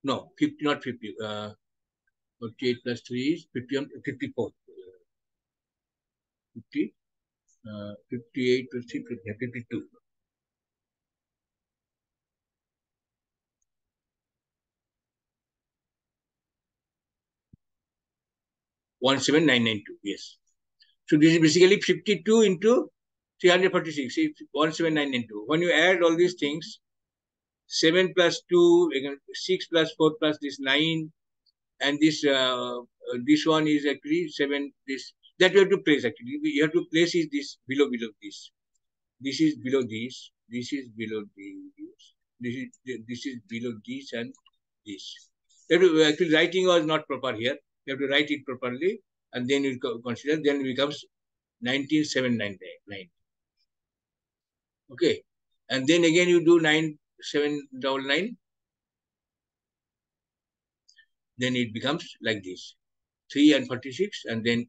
No, 50, not 50. 48 plus 3 is 54. 50, 58 plus 3, 52. 17992, yes. So this is basically 52 into 346, it's 17992. When you add all these things, 7 plus 2, again 6 plus 4 plus this 9, and this one is actually 7, this, that you have to place actually. You have to place is this below this. This is below this, this is below this, this is below this and this. Actually writing was not proper here. You have to write it properly and then you consider, then it becomes 19799. Okay. And then again you do 9799. Then it becomes like this. 3 and 46 and then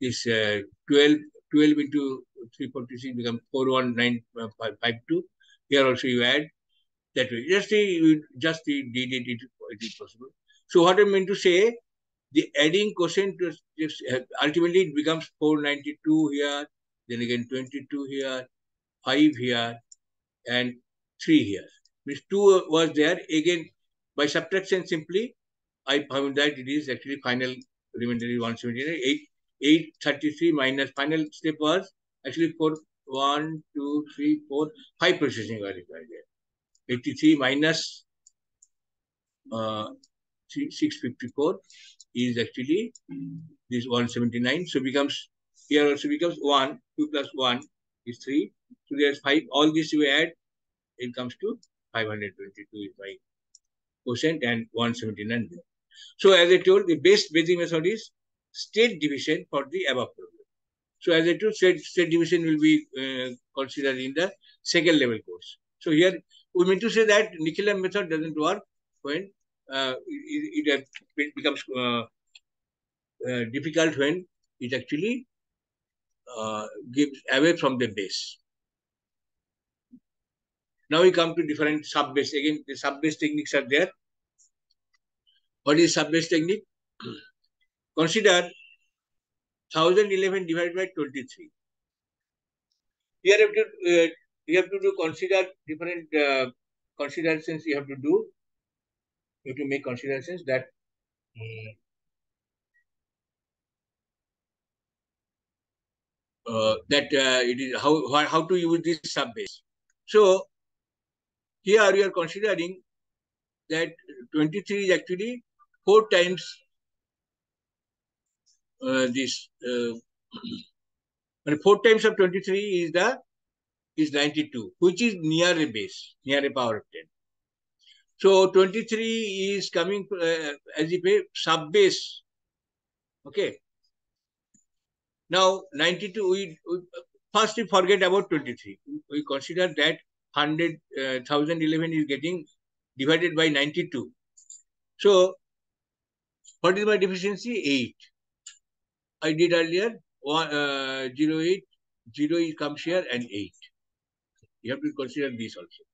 this 12 into 346 becomes 41952. Here also you add that way. Just did it, it is possible. So what I meant to say, the adding quotient ultimately it becomes 492 here, then again 22 here, 5 here, and 3 here. Means 2 was there. Again, by subtraction simply, I found that it is actually final remainder is 179. 833 minus final step was actually 4, 1, 2, 3, 4, 5 processing were required there. 83 minus 654 is actually this 179. So becomes, here also becomes 1, 2 plus 1 is 3. So there's 5. All this you add, it comes to 522 is my quotient and 179. So as I told, the best Vedic method is state division for the above problem. So as I told, state division will be considered in the second level course. So here we mean to say that Nikhil's method doesn't work when it becomes difficult when it actually gives away from the base. Now we come to different sub-base. Again, the sub-base techniques are there. What is sub-base technique? Consider 1011 divided by 23. Here you have to do consider different considerations. You have to do. You have to make considerations that it is how to use this sub-base. So here we are considering that 23 is actually 4 times this. 4 times of 23 is 92, which is near a base, near a power of 10. So 23 is coming as if a sub-base. Okay. Now 92, first we forget about 23. We consider that 1011 is getting divided by 92. So what is my deficiency? 8. I did earlier 0, 8, 0 comes here and 8. You have to consider this also.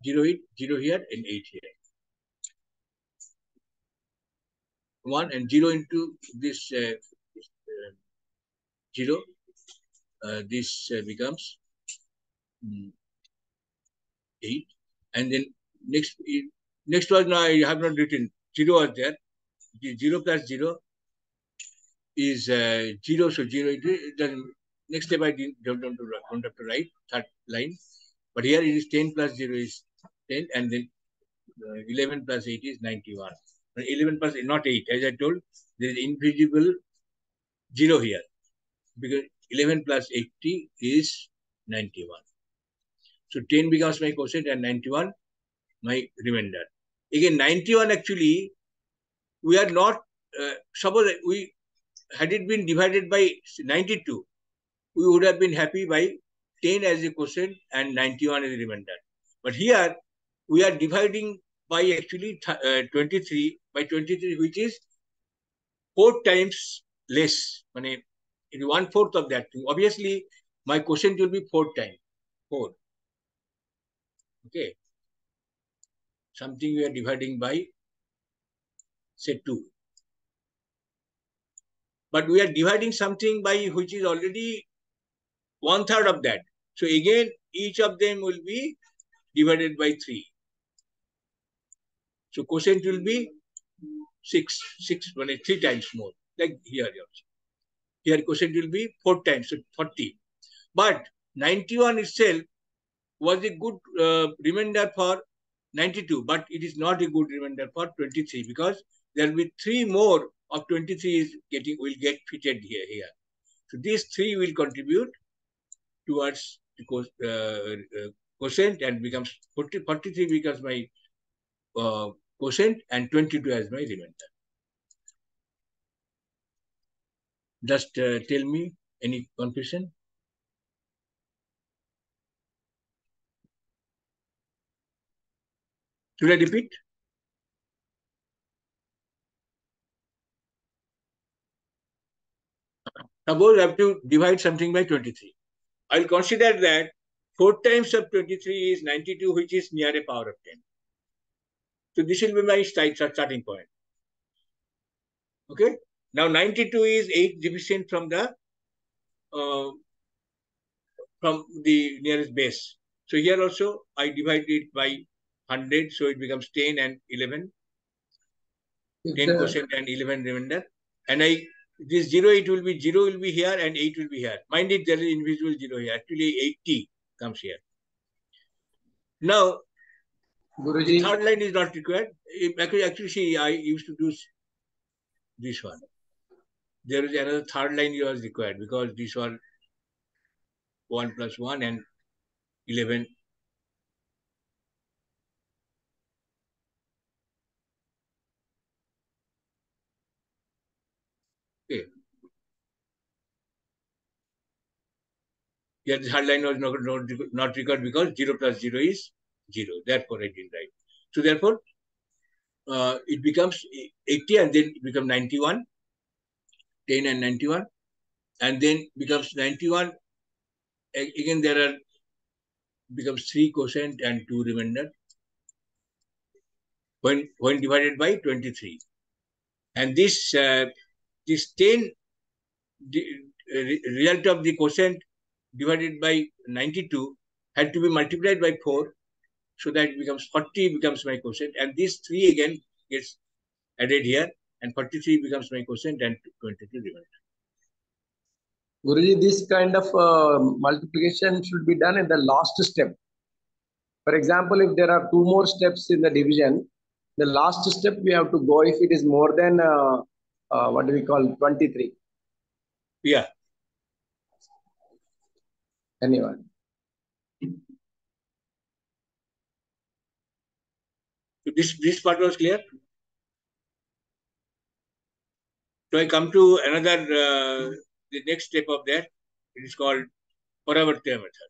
0, 8, 0 here and 8 here. 1 and 0 into this 0. This becomes 8. And then next was now I have not written. 0 was there. 0 plus 0 is 0. So 0. It doesn't. Next step I don't have to write third line. But here it is 10 plus 0 is 10, and then 11 plus 8 is 91. 11 plus not 8. As I told, there is invisible 0 here because 11 plus 80 is 91. So 10 becomes my quotient and 91 my remainder. Again, 91 actually we are not. Suppose we had it been divided by 92, we would have been happy by 10 as a quotient and 91 as a remainder. But here we are dividing by actually 23 by 23, which is 4 times less. It is 1/4 of that thing. Obviously, my quotient will be 4 times. 4. Okay. something we are dividing by, say 2. But we are dividing something by which is already 1/3 of that. So again, each of them will be divided by 3. So quotient will be 6, 3 times more, like here also. Here quotient will be 4 times, so 40. But 91 itself was a good remainder for 92, but it is not a good remainder for 23 because there will be 3 more of 23 will get fitted here. So these 3 will contribute towards the quotient and becomes 43 becomes my quotient and 22 as my remainder. Just tell me any confusion. Should I repeat? Suppose I have to divide something by 23. I'll consider that 4 times of 23 is 92, which is near a power of 10. So this will be my starting point. Okay. Now 92 is 8 deficient from the nearest base. So here also I divide it by 100, so it becomes 10 and 11. 10 quotient and 11 remainder. And this 0, it will be 0 will be here and 8 will be here. Mind it, there is invisible 0 here. Actually 80 comes here. Now, Guruji, the third line is not required. Actually, see, I used to do this one. There is another third line was required because this one 1 plus 1 and 11. Okay. Here the third line was not required because 0 plus 0 is 0. Therefore, I didn't write. So therefore, it becomes 80 and then it becomes 91. 10 and 91. And then becomes 91. Again, there are becomes 3 quotient and 2 remainder when divided by 23. And this 10 result of the quotient divided by 92 had to be multiplied by 4 so that it becomes 40 becomes my quotient, and this 3 again gets added here and 43 becomes my quotient and 22 remainder. Guruji, this kind of multiplication should be done at the last step. For example, if there are 2 more steps in the division, the last step we have to go if it is more than what do we call 23. Yeah. Anyway. So this part was clear. So I come to another the next step of that. It is called Paravartya method.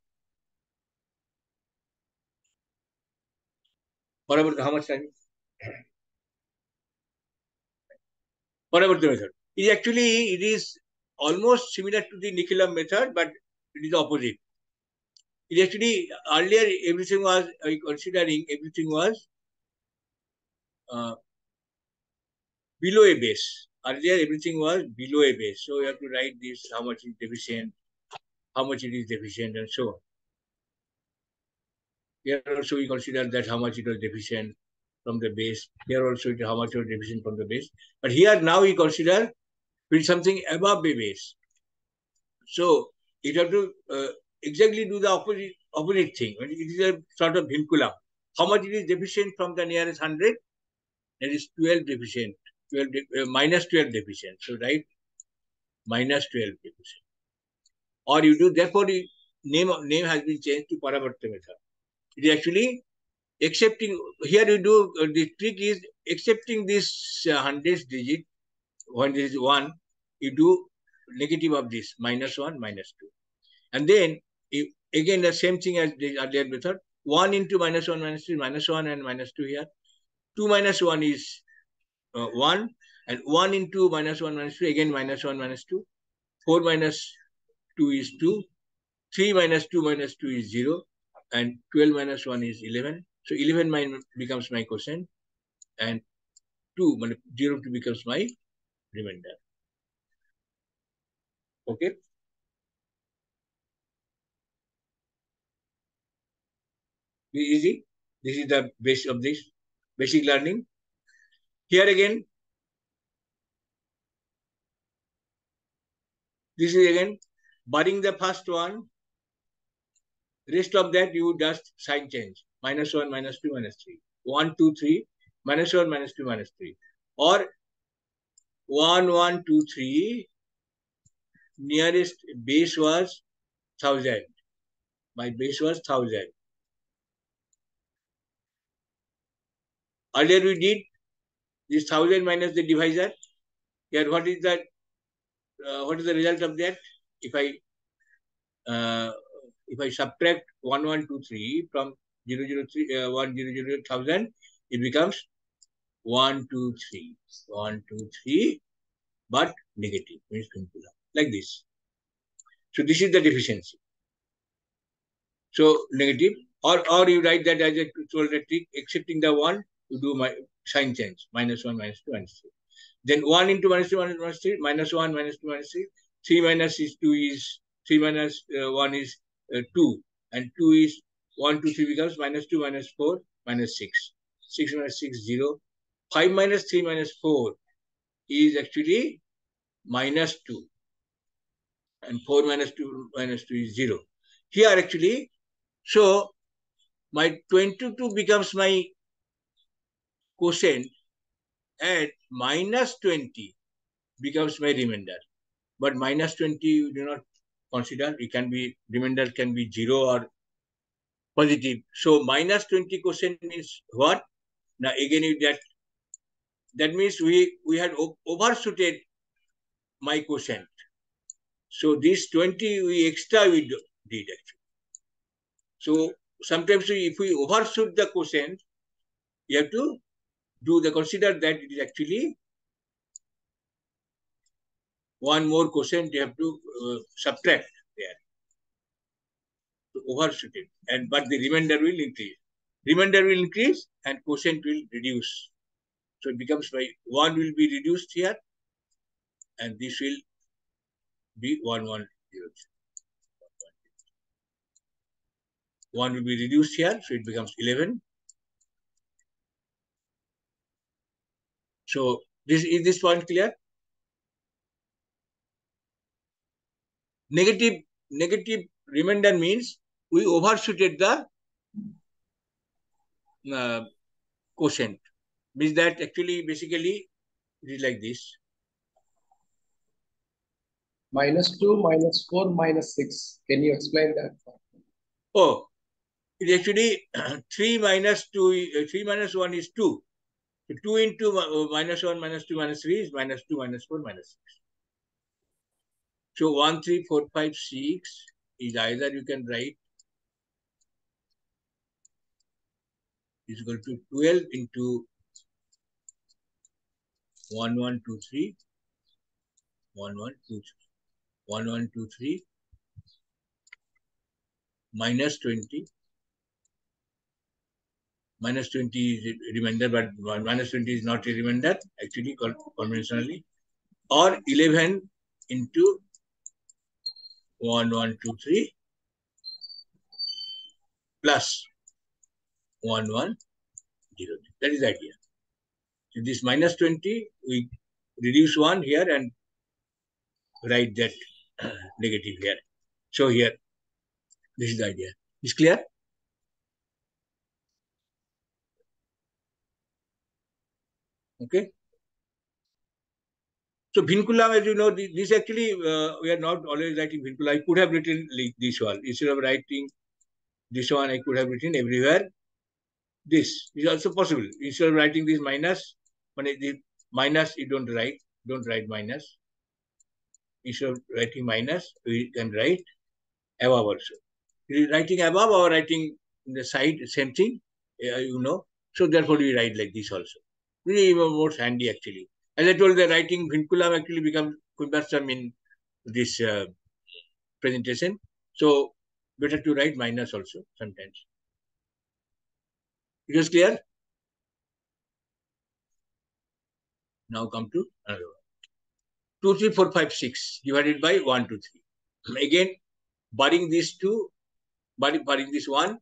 Paravartya, how much time? Paravartya method. It is almost similar to the Nikhilem method, but it is opposite. It actually, earlier everything was, considering everything was below a base. Earlier everything was below a base. So you have to write this, how much is deficient, how much it is deficient, and so on. Here also we consider that how much it was deficient from the base. Here also how much was deficient from the base. But here now we consider with something above the base. So you have to exactly do the opposite thing. It is a sort of vinculum. How much it is deficient from the nearest 100? That is 12 deficient. Minus 12 deficient. So write minus 12 deficient. Or you do, therefore the name has been changed to Paravartya method. It is actually accepting, here you do, the trick is accepting this 100th digit, when there is 1, you do negative of this, minus 1, minus 2. And then, again the same thing as the earlier method, 1 into minus 1, minus 3, minus 1 and minus 2 here. 2 minus 1 is 1, and 1 into minus 1, minus 2, again minus 1, minus 2. 4 minus 2 is 2. 3 minus 2 minus 2 is 0. And 12 minus 1 is 11. So 11 becomes my quotient, and 2, 0 2 becomes my remainder. Okay. Easy. This is the base of this basic learning. Here again, this is again barring the first one. Rest of that you just sign change. -1, -2, -3. 1, 2, 3. -1, -2, -3. Or 1, 1, 2, 3. Nearest base was 1000. My base was 1000. Earlier we did this 1000 minus the divisor. Here, what is the result of that? If I subtract 1, 1, 2, 3 from 0, 0, 3, 1, 0, 0, 1000, it becomes 1, 2, 3, 1, 2, 3, but negative, means like this. So this is the deficiency. So negative, or you write that as a control trick, excepting the 1, you do my sign change, -1, -2, -3. Then 1 into -2, -3, -1, -2, -3. 3 minus 2 is 3 minus 1 is 2, and 2 is 1, 2, 3 becomes -2, -4, -6. 6 minus 6, 0. 5 minus 3 minus 4 is actually -2, and 4 minus 2 is 0. Here actually, so my 22 becomes my quotient, and -20 becomes my remainder. But -20 you do not consider. It can be, remainder can be 0 or positive. So -20 quotient means what? Now again, that means we had overshooted my quotient. So this 20 we did actually. So sometimes if we overshoot the quotient, you have to consider that it is actually one more quotient you have to subtract there. To overshoot it, but the remainder will increase. Remainder will increase and quotient will reduce. So it becomes 1 will be reduced here, and this will be 1, 1, 0. 1 will be reduced here, so it becomes 11. So is this point clear? Negative remainder means we overshooted the quotient. Means that actually basically it is like this. -2, -4, -6. Can you explain that? Oh, it actually 3 minus 2, 3 minus 1 is 2. So 2 into -1, -2, -3 is -2, -4, -6. So 1, 3, 4, 5, 6 is either you can write is equal to 12 into 1, 1, 2, 3, 1, 1, 2, 3, 1, 1, 2, 3 minus 20. -20 is remainder, but -20 is not a remainder, actually conventionally. Or 11 into 1, 1, 2, 3 plus 1, 1, 0. That is the idea. So this -20, we reduce 1 here and write that negative here. So here, this is the idea. Is clear? Okay. So vinculam, as you know, this actually, we are not always writing vinculam. I could have written like this one. Instead of writing this one, I could have written everywhere. This is also possible. Instead of writing this minus, when the minus you don't write minus. Instead of writing minus, we can write above also. Writing above or writing in the side, same thing, you know. So therefore we write like this also. Really more handy actually. As I told, the writing vinculum actually becomes cumbersome in this presentation. So better to write minus also sometimes. It was clear? Now come to another one. 2, 3, 4, 5, 6 divided by 1, 2, 3. Again, barring these two, barring this one,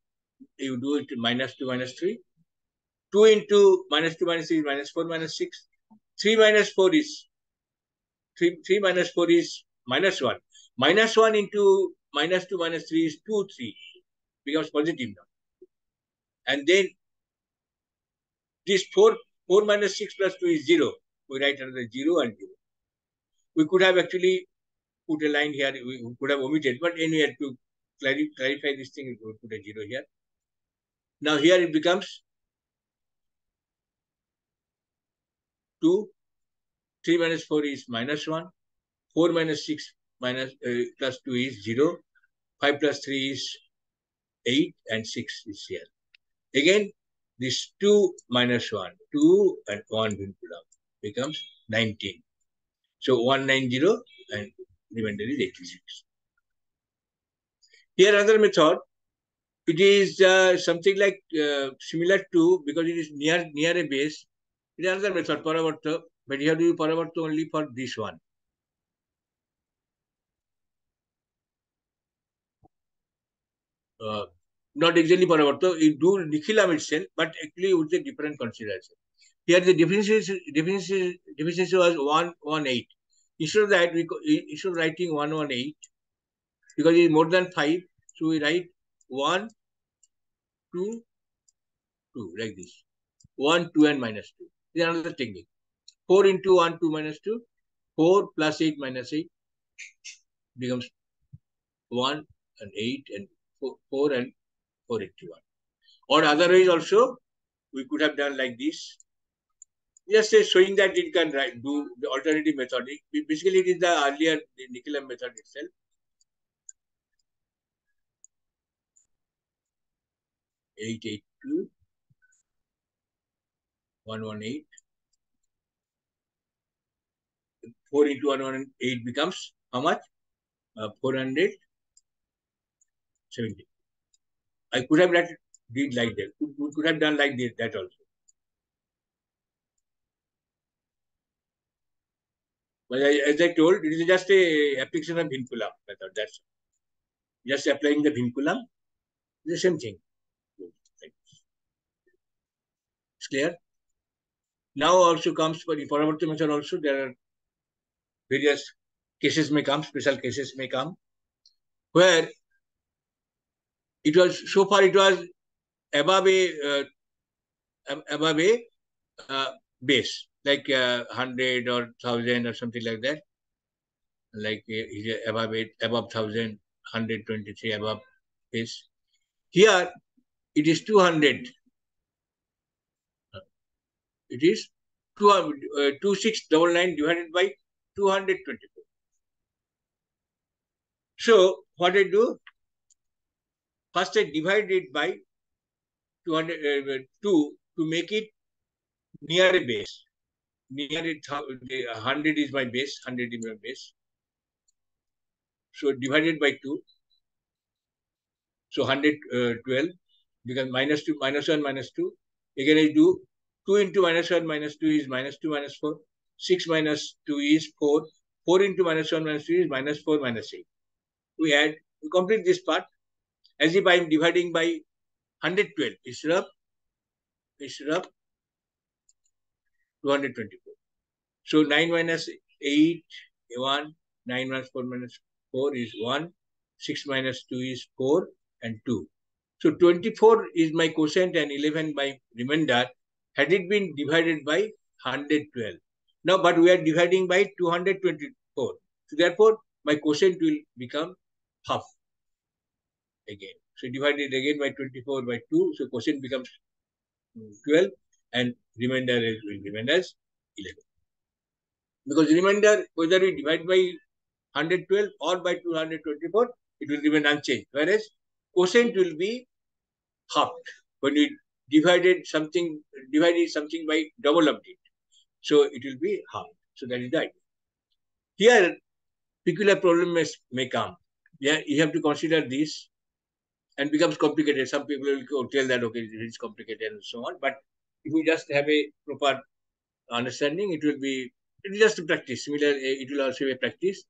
you do it minus 2, minus 3. 2 into minus 2, minus 3 is minus 4, minus 6. 3 minus 4 is 3 minus 4 is minus 1. Minus 1 into minus 2 minus 3 is 2, 3. Becomes positive now. And then this 4 minus 6 plus 2 is 0. We write another 0 and 0. We could have actually put a line here. We could have omitted, but anyway, to clarify this thing, we put a 0 here. Now here it becomes 2. 3 minus 4 is minus 1. 4 minus 6 minus plus 2 is 0. 5 plus 3 is 8 and 6 is here. Again, this 2 minus 1, 2 and 1 becomes 19. So 190 and remainder is 86. Here another method. It is something like similar to, because it is near a base. It is another method, Paravarta, but you have to do Paravarta only for this one. Not exactly Paravarta, you do Nikhilam itself, but actually with a different consideration. Here the deficiency was 118. Instead of that, instead of writing 118, because it is more than 5, so we write 1, 2, 2, like this. 1, 2 and minus 2. This is another technique. 4 into 1, 2 minus 2. 4 plus 8 minus 8 becomes 1 and 8 and 4 and 481. Or otherwise also, we could have done like this. Just showing that it can do the alternative method. Basically, it is the earlier Nikhilam method itself. Eight, 8, 2, 118. 4 into 118 becomes how much? 470. I could have did like that. We could have done like that also. But as I told, it is just a application of Vinkulam method. That's just applying the Vinkulam. The same thing. It's clear. Now also comes for the Paravarta method also. There are various cases may come, special cases may come, where it was so far it was above a base, like 100 or 1000 or something like that. Like above 1000, 123 above base. Here it is 200. It is 2699 divided by 224. So what I do? First I divide it by 2 to make it near a base. Near it, 100 is my base. 100 is my base. So divided by 2. So 112 becomes minus 2, minus 1, minus 2. Again I do 2 into minus 1 minus 2 is minus 2 minus 4. 6 minus 2 is 4. 4 into minus 1 minus 2 is minus 4 minus 8. We complete this part as if I am dividing by 112 instead of 224. So 9 minus 8, 1. 9 minus 4 minus 4 is 1. 6 minus 2 is 4 and 2. So 24 is my quotient and 11 my remainder. Had it been divided by 112. Now, but we are dividing by 224. So therefore, my quotient will become half again. So divided again by 24 by 2. So quotient becomes 12 and remainder will remain as 11. Because remainder, whether we divide by 112 or by 224, it will remain unchanged. Whereas quotient will be halved when we divided something by double of it. So it will be halved. So that is the idea. Here, peculiar problem may come. Yeah, you have to consider this. and becomes complicated. Some people will tell that, okay, it's complicated and so on. But if we just have a proper understanding, it will just a practice. Similar, it will also be a practice.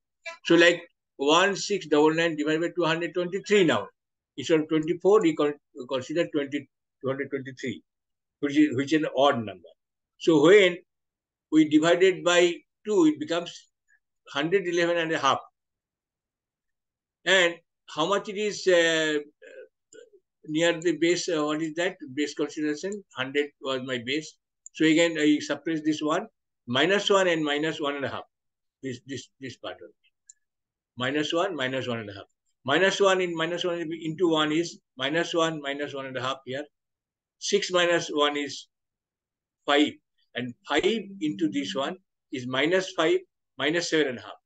So like 1699 divided by 223 now. Instead of 24, we consider 223, which is an odd number. So when we divide it by 2, it becomes 111 and a half. And how much it is near the base? What is that? Base consideration? 100 was my base. So again, I suppress this one, -1 and -1.5. This part of it. -1, -1.5. -1 in -1 into 1 is -1, -1.5 here. 6 minus 1 is 5. And 5 into this one is -5, -7.5.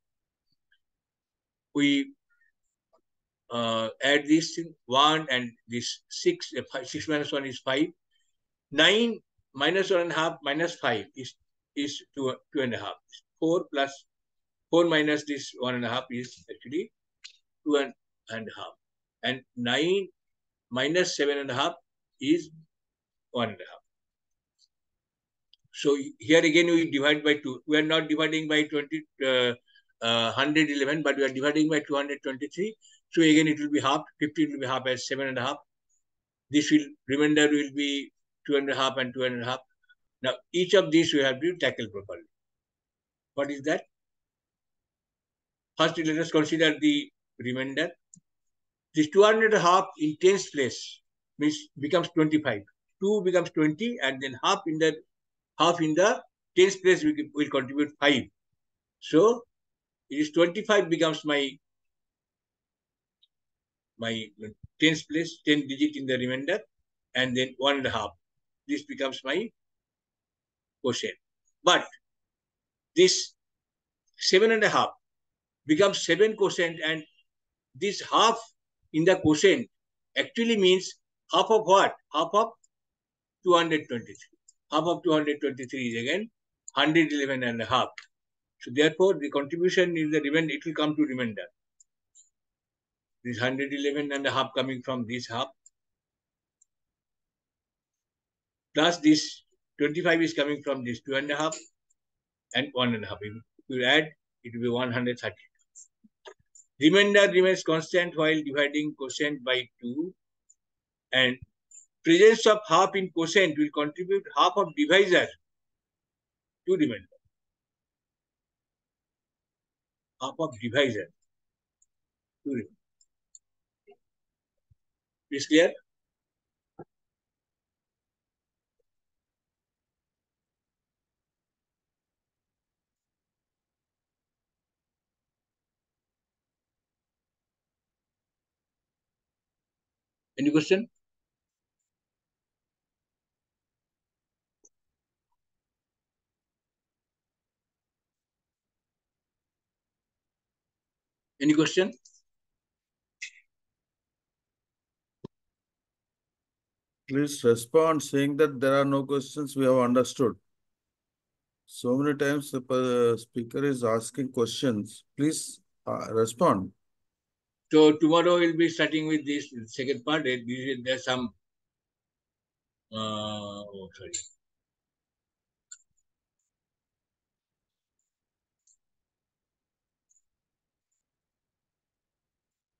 We add this 1 and this 6. 6 minus 1 is 5. 9 minus 1.5 minus 5 is 2.5. 4 plus 4 minus this 1.5 is actually 2.5. And 9 minus 7.5 is 1.5. So here again we divide by 2. We are not dividing by 111, but we are dividing by 223. So again it will be half. 15 will be half as 7.5. This remainder will be 2.5 and 2.5. Now each of these we have to tackle properly. What is that? First, let us consider the remainder. This 2.5 in tens place becomes 25. 2 becomes 20, and then half in the tens place we will contribute 5. So it is 25 becomes my tens place, 10 digit in the remainder, and then 1.5. This becomes my quotient. But this 7.5 becomes 7 quotient, and this half in the quotient actually means half of what? Half of 223. Half of 223 is again 111.5. So therefore, the contribution is the remainder. It will come to remainder. This 111.5 coming from this half, plus this 25 is coming from this 2.5 and 1.5. If you add, it will be 130. Remainder remains constant while dividing quotient by 2, and presence of half in quotient will contribute half of divisor to remainder. Half of divisor to remainder. Is clear? Any question? Any question? Please respond saying that there are no questions, we have understood. So many times the speaker is asking questions. Please respond. So tomorrow we'll be starting with this second part. There's some, sorry.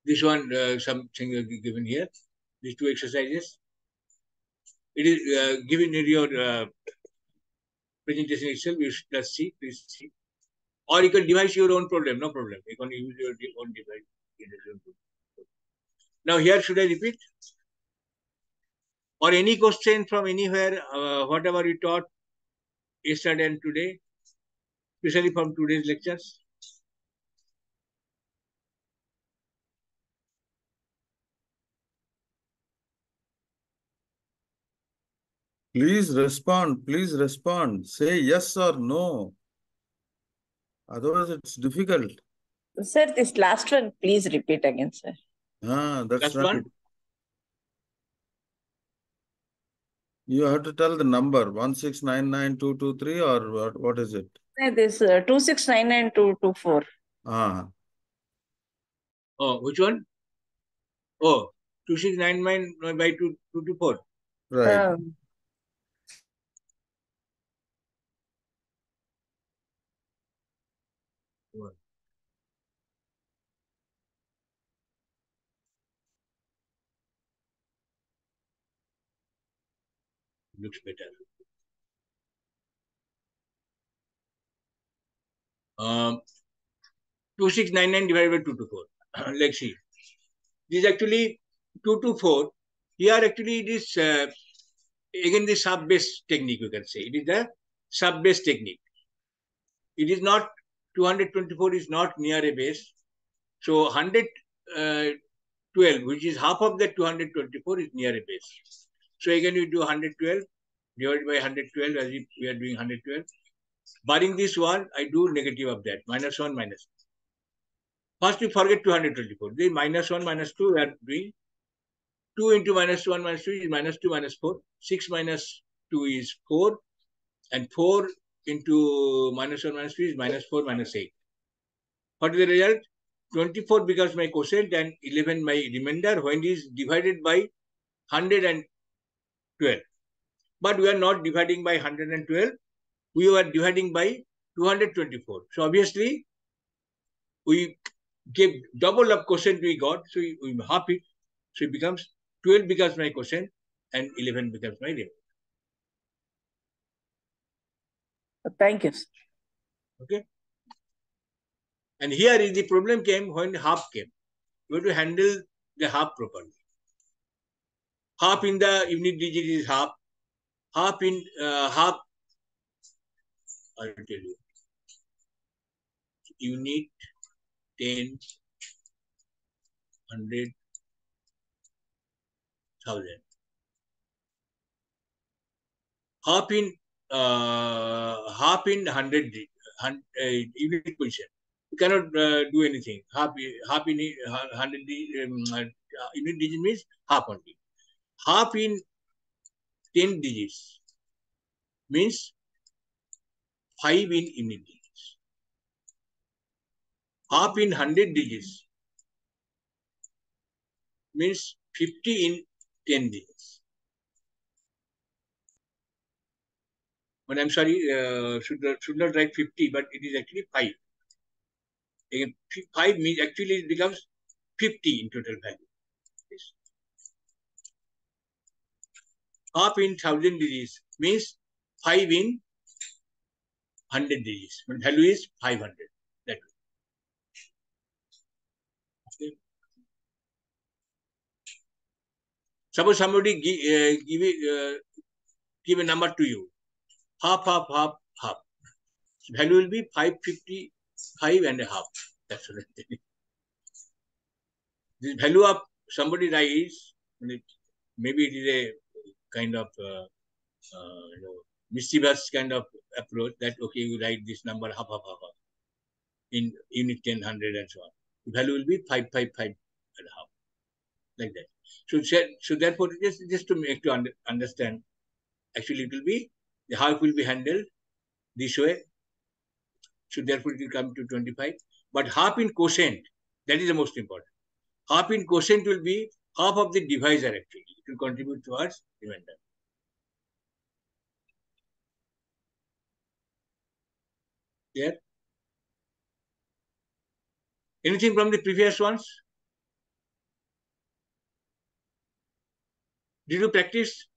This one, something given here. These 2 exercises. It is given in your presentation itself. You should just see, please see. Or you can devise your own problem, no problem. You can use your own device. Now here, should I repeat? Or any question from anywhere, whatever we taught yesterday and today, especially from today's lectures? Please respond. Please respond. Say yes or no. Otherwise, it's difficult. Sir, this last one, please repeat again, sir. That's Last right. one? You have to tell the number 1699223 or what is it? This 2699224. Ah. Oh, which one? Oh, 2699 by 224. Right. Looks better. 2699 divided by 224. Let's see. This is actually 224. Here actually it is again the sub-base technique, you can say. It is the sub-base technique. It is not 224 is not near a base. So 112, which is half of that 224, is near a base. So again we do 112 divided by 112 as if we are doing 112. Barring this one, I do negative of that, minus 1, minus 2. First we forget 224. The minus 1, minus 2, we are doing 2 into minus 1, minus 2 is minus 2, minus 4. 6 minus 2 is 4. And 4 into minus 1, minus 2 is minus 4, minus 8. What is the result? 24 becomes my quotient and 11 my remainder when it is divided by 112. But we are not dividing by 112. We are dividing by 224. So obviously, we give double of quotient we got. So we half it. So it becomes 12 becomes my quotient and 11 becomes my remainder. Thank you, sir. Okay. And here is the problem came when half came. You have to handle the half properly. Half in the unit digit is half. Half in half, I will tell you. Unit, 10, 100, 1000. Half in 100 unit position. You cannot do anything. Half in 100 unit digit means half only. Half in 10 digits means 5 in unit digits. Half in 100 digits means 50 in 10 digits. But I'm sorry, should not write 50, but it is actually 5. Again, 5 means actually it becomes 50 in total value. Yes. Half in 1000 digits means 5 in 100 digits. But value is 500. That way. Okay. Suppose somebody give a number to you. Half. Value will be 555 and a half. That's what I'm telling. The value of somebody writes, maybe it is a kind of mischievous kind of approach that, okay, you write this number half in unit 10, 100 and so on. The value will be 555 and a half, like that. So therefore, just to make to understand, actually it will be, the half will be handled this way. So therefore it will come to 25. But half in quotient, that is the most important. Half in quotient will be half of the divisor actually. It will contribute towards remainder. Clear? Anything from the previous ones? Did you practice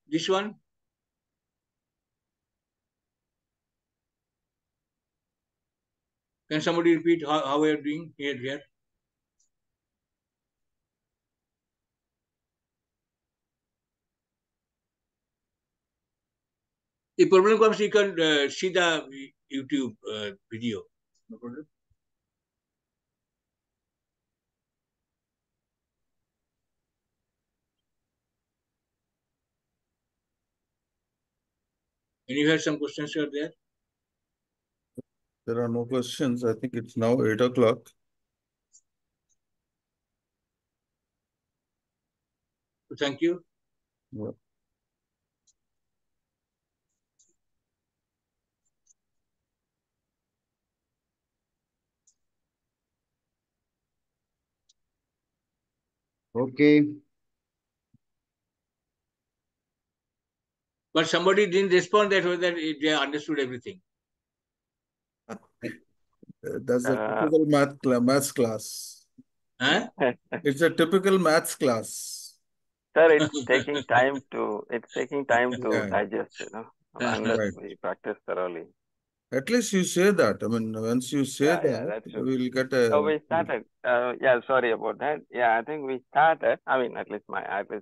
this one? Can somebody repeat how we are doing here? The problem comes, you can see the YouTube video. No problem. And you have some questions over there? There are no questions. I think it's now 8 o'clock. Thank you. Yeah. Okay. But somebody didn't respond that whether they understood everything. That's a typical maths class. Huh? It's a typical maths class. Sir, it's taking time to Yeah. digest, unless Right. we practice thoroughly. At least you say that. I mean, once you say that, that's true. we'll get a. So we started. Yeah, sorry about that. Yeah, I think we started. I mean, at least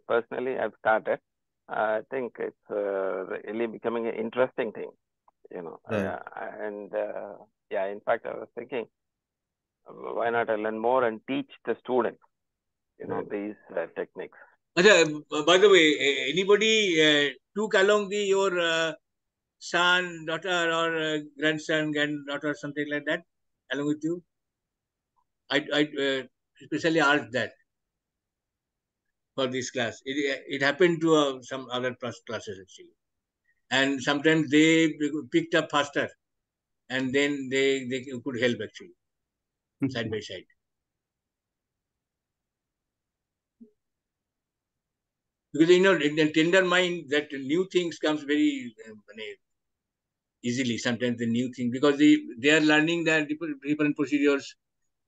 personally, I've started. I think it's really becoming an interesting thing, Right. and yeah, in fact, I was thinking, why not I learn more and teach the students, these techniques. By the way, anybody took along your son, daughter, or grandson, granddaughter, something like that, along with you? I especially asked that for this class. It happened to some other classes actually, and sometimes they picked up faster, and then they could help actually side by side. Because in the tender mind, that new things comes very easily. Sometimes the new thing, because they are learning the different procedures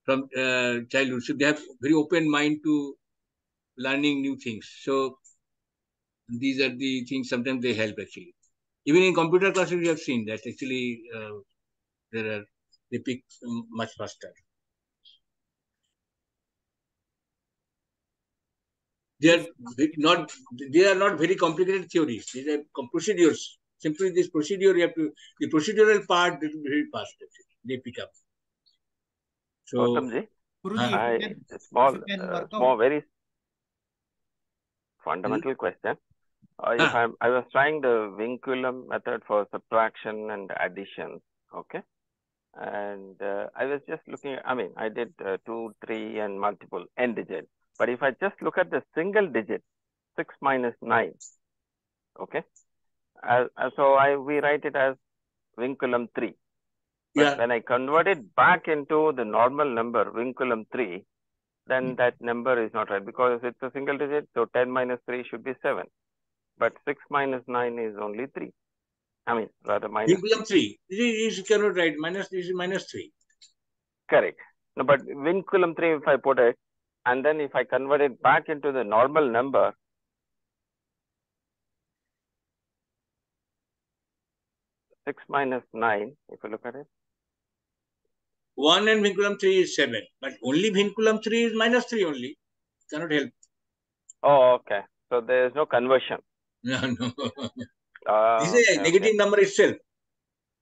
from childhood, so they have very open mind to learning new things. So these are the things. Sometimes they help actually. Even in computer classes, we have seen that actually they pick much faster. They are not very complicated theories. These are procedures. Simply this procedure, the procedural part is very fast actually. They pick up. So Gautamji, small, very fundamental question. I was trying the vinculum method for subtraction and addition, okay? And I was just looking, I did 2, 3 and multiple n digit. But if I just look at the single digit, 6 minus 9, okay? So we write it as vinculum 3. But when I convert it back into the normal number, vinculum 3, then that number is not right because it's a single digit. So 10 minus 3 should be 7. But 6 minus 9 is only 3. Rather minus vinculum 3. This is cannot write. This is minus 3. Correct. No, but vinculum 3, if I put it, and then if I convert it back into the normal number, six minus 9, if you look at it. 1 and vinculum 3 is 7. But only vinculum 3 is minus 3 only. Cannot help. Oh, okay. So there is no conversion. No. This is a negative number itself.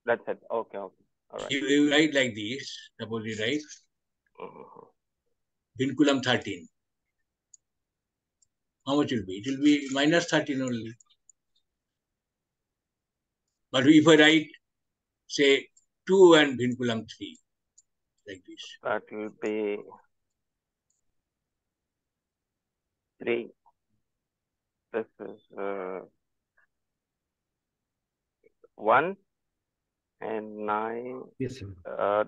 That's it. Okay. All right. You write like this. Suppose you write vinculum 13. How much will be? It will be minus 13 only. But if I write, say, 2 and vinculum 3, like this. That will be 3. This is 1 and 9. Yes, sir.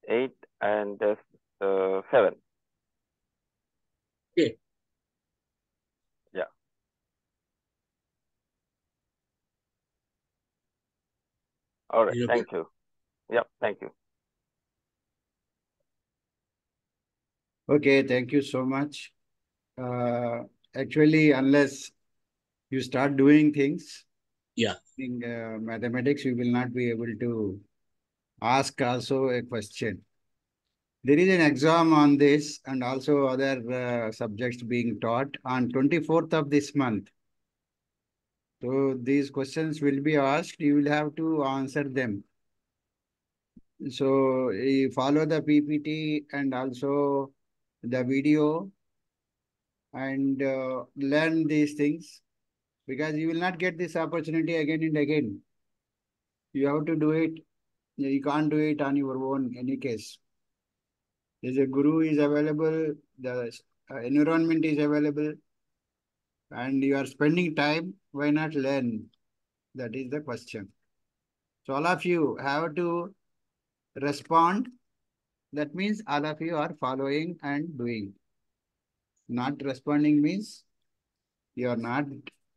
8 and 7. Okay. Yeah. All right. Thank you. Yep. Thank you. Okay, thank you so much. Actually, unless you start doing things, in mathematics, you will not be able to ask also a question. There is an exam on this and also other subjects being taught on 24th of this month. So these questions will be asked, you will have to answer them. So you follow the PPT and also the video and learn these things, because you will not get this opportunity again and again. You have to do it. You can't do it on your own in any case. There's a guru is available, the environment is available, and you are spending time, why not learn? That is the question. So all of you have to respond. That means all of you are following and doing. Not responding means you are not,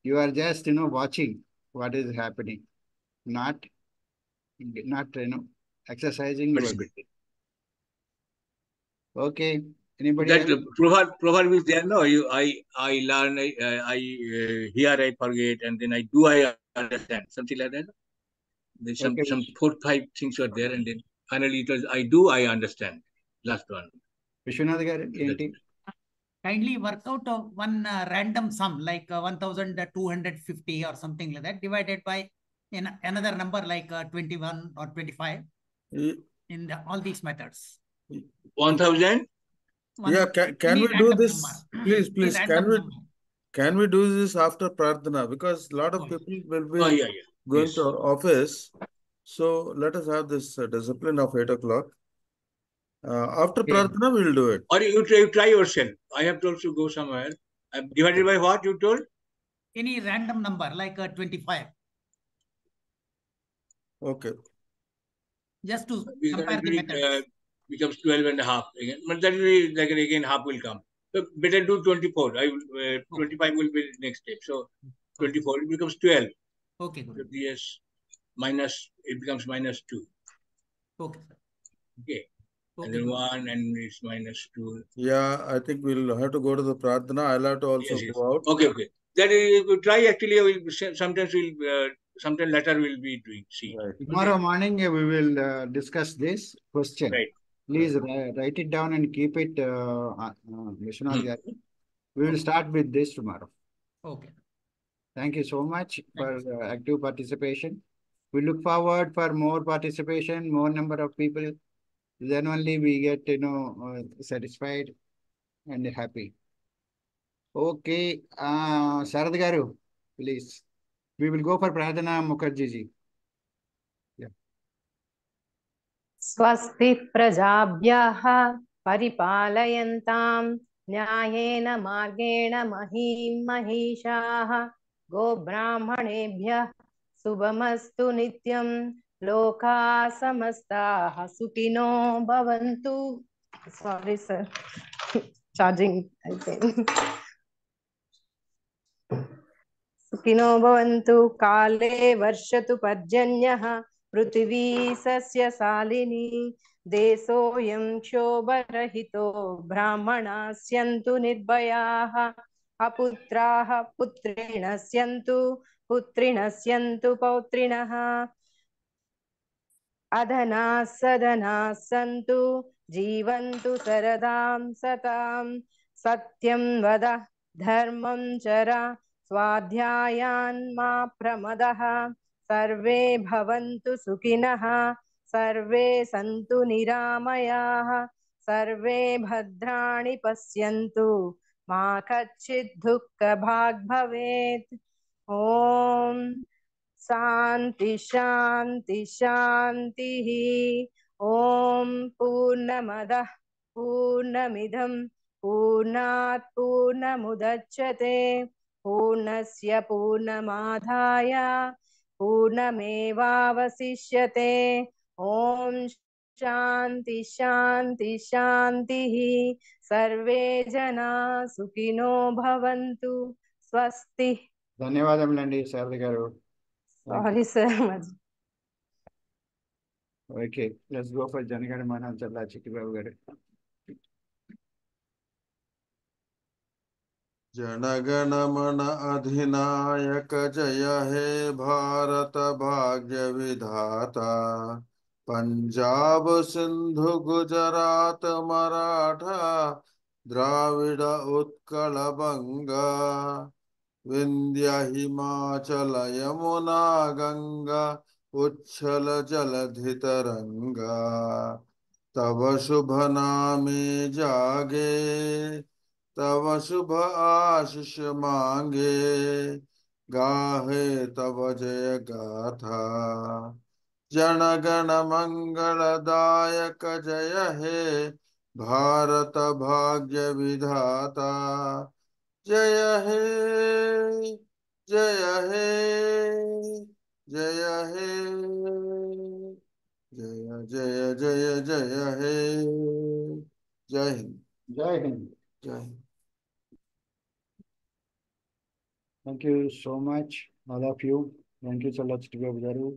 you are just, watching what is happening, not, exercising your Participate. brain. Okay. Anybody That else? proverb is there. No, I learn, I hear, I forget, and then I do, I understand. Something like that. There's Okay. some 4-5 things were there, and then finally it was I do, I understand. Last one. Vishwanath garu, enti? Kindly work out one random sum like 1250 or something like that divided by another number like 21 or 25 in all these methods. 1000. Yeah, can we do this? Please, can we do this after Pradhana? Because a lot of people will be going to office. So let us have this discipline of 8 o'clock. After Pradhana, we will do it. Or you try yourself. I have told to go somewhere. Divided by what you told? Any random number like 25. Okay. Just to compare the methods. Becomes 12 and a half again. But that will like again half will come. So better do 24. 25 will be next step. So 24 it becomes 12. Okay, good. So yes, minus it becomes -2. Okay, sir. Okay. Okay, and then 1 and it's -2. Yeah, I think we'll have to go to the Pradhana. I'll have to also go out. Okay. That we try actually. Sometimes sometime later we'll be doing. See. Right. Tomorrow morning we will discuss this question. Right. Please write it down and keep it, Vishwanath garu. We will start with this tomorrow. Okay. Thank you so much for active participation. We look forward for more participation, more number of people. Then only we get, satisfied and happy. Okay, Sharad garu, please. We will go for Pradhana Mukherjee ji. Yeah. स्वस्ति प्रजाभ्यः परिपालयन्तां न्यायेन मार्गेण महीं महिषाः गोब्राह्मणेभ्यः शुभमस्तु नित्यं लोकाः समस्ताः सुखिनो भवन्तु. Sorry, sir. Charging, I think. सुखिनो भवन्तु काले वर्षतु पर्जन्यः पृथिवी सस्यशालिनी देशोऽयं क्षोभरहितो ब्राह्मणाः स्यन्तु निर्भयाः अपुत्राः पुत्रेण स्यन्तु पुत्रिणः स्यन्तु पौत्रिणः अधनाः सदनाः सन्तु जीवन्तु शरदां सतां सत्यं वद धर्मं चर स्वाध्यायान् मा प्रमदः सर्वे भवन्तु सुखिनः सर्वे सन्तु निरामयाः सर्वे भद्राणि पश्यन्तु मा कच्चित् दुःखभाग् भवेत्. ॐ शांति शांति शांति. ॐ पूर्णमदः पूर्णमिदं पूर्णात् पूर्णमुदच्यते पूर्णस्य पूर्णमादाय पूर्णमेवावशिष्यते. ॐ शांति शांति शांति. सर्वे जना सुखिनो भवन्तु. स्वस्ति. ధన్యవాదములండి శారద గారు. Sorry, sir. Okay, let's go for Janaganamana Challa Chikkibabu garu. Jana Gana Mana अधिनायक जय हे भारत भाग्य विधाता पंजाब सिंधु गुजरात मराठा द्राविड उत्कल बंगा विंध्य हिमाचल यमुना गंगा उच्छल जलधि तरंगा तव शुभ नामे जागे तव शुभ आशीष मांगे गाहे तव जय गाथा जन गण मंगलदायक जय हे भारत भाग्य विधाता जय हे जय हे जय हे जय जय जय जय हे. जय हिंद. जय हिंद. जय Hind. Thank you so much, all of you. Thank you so much, Garu.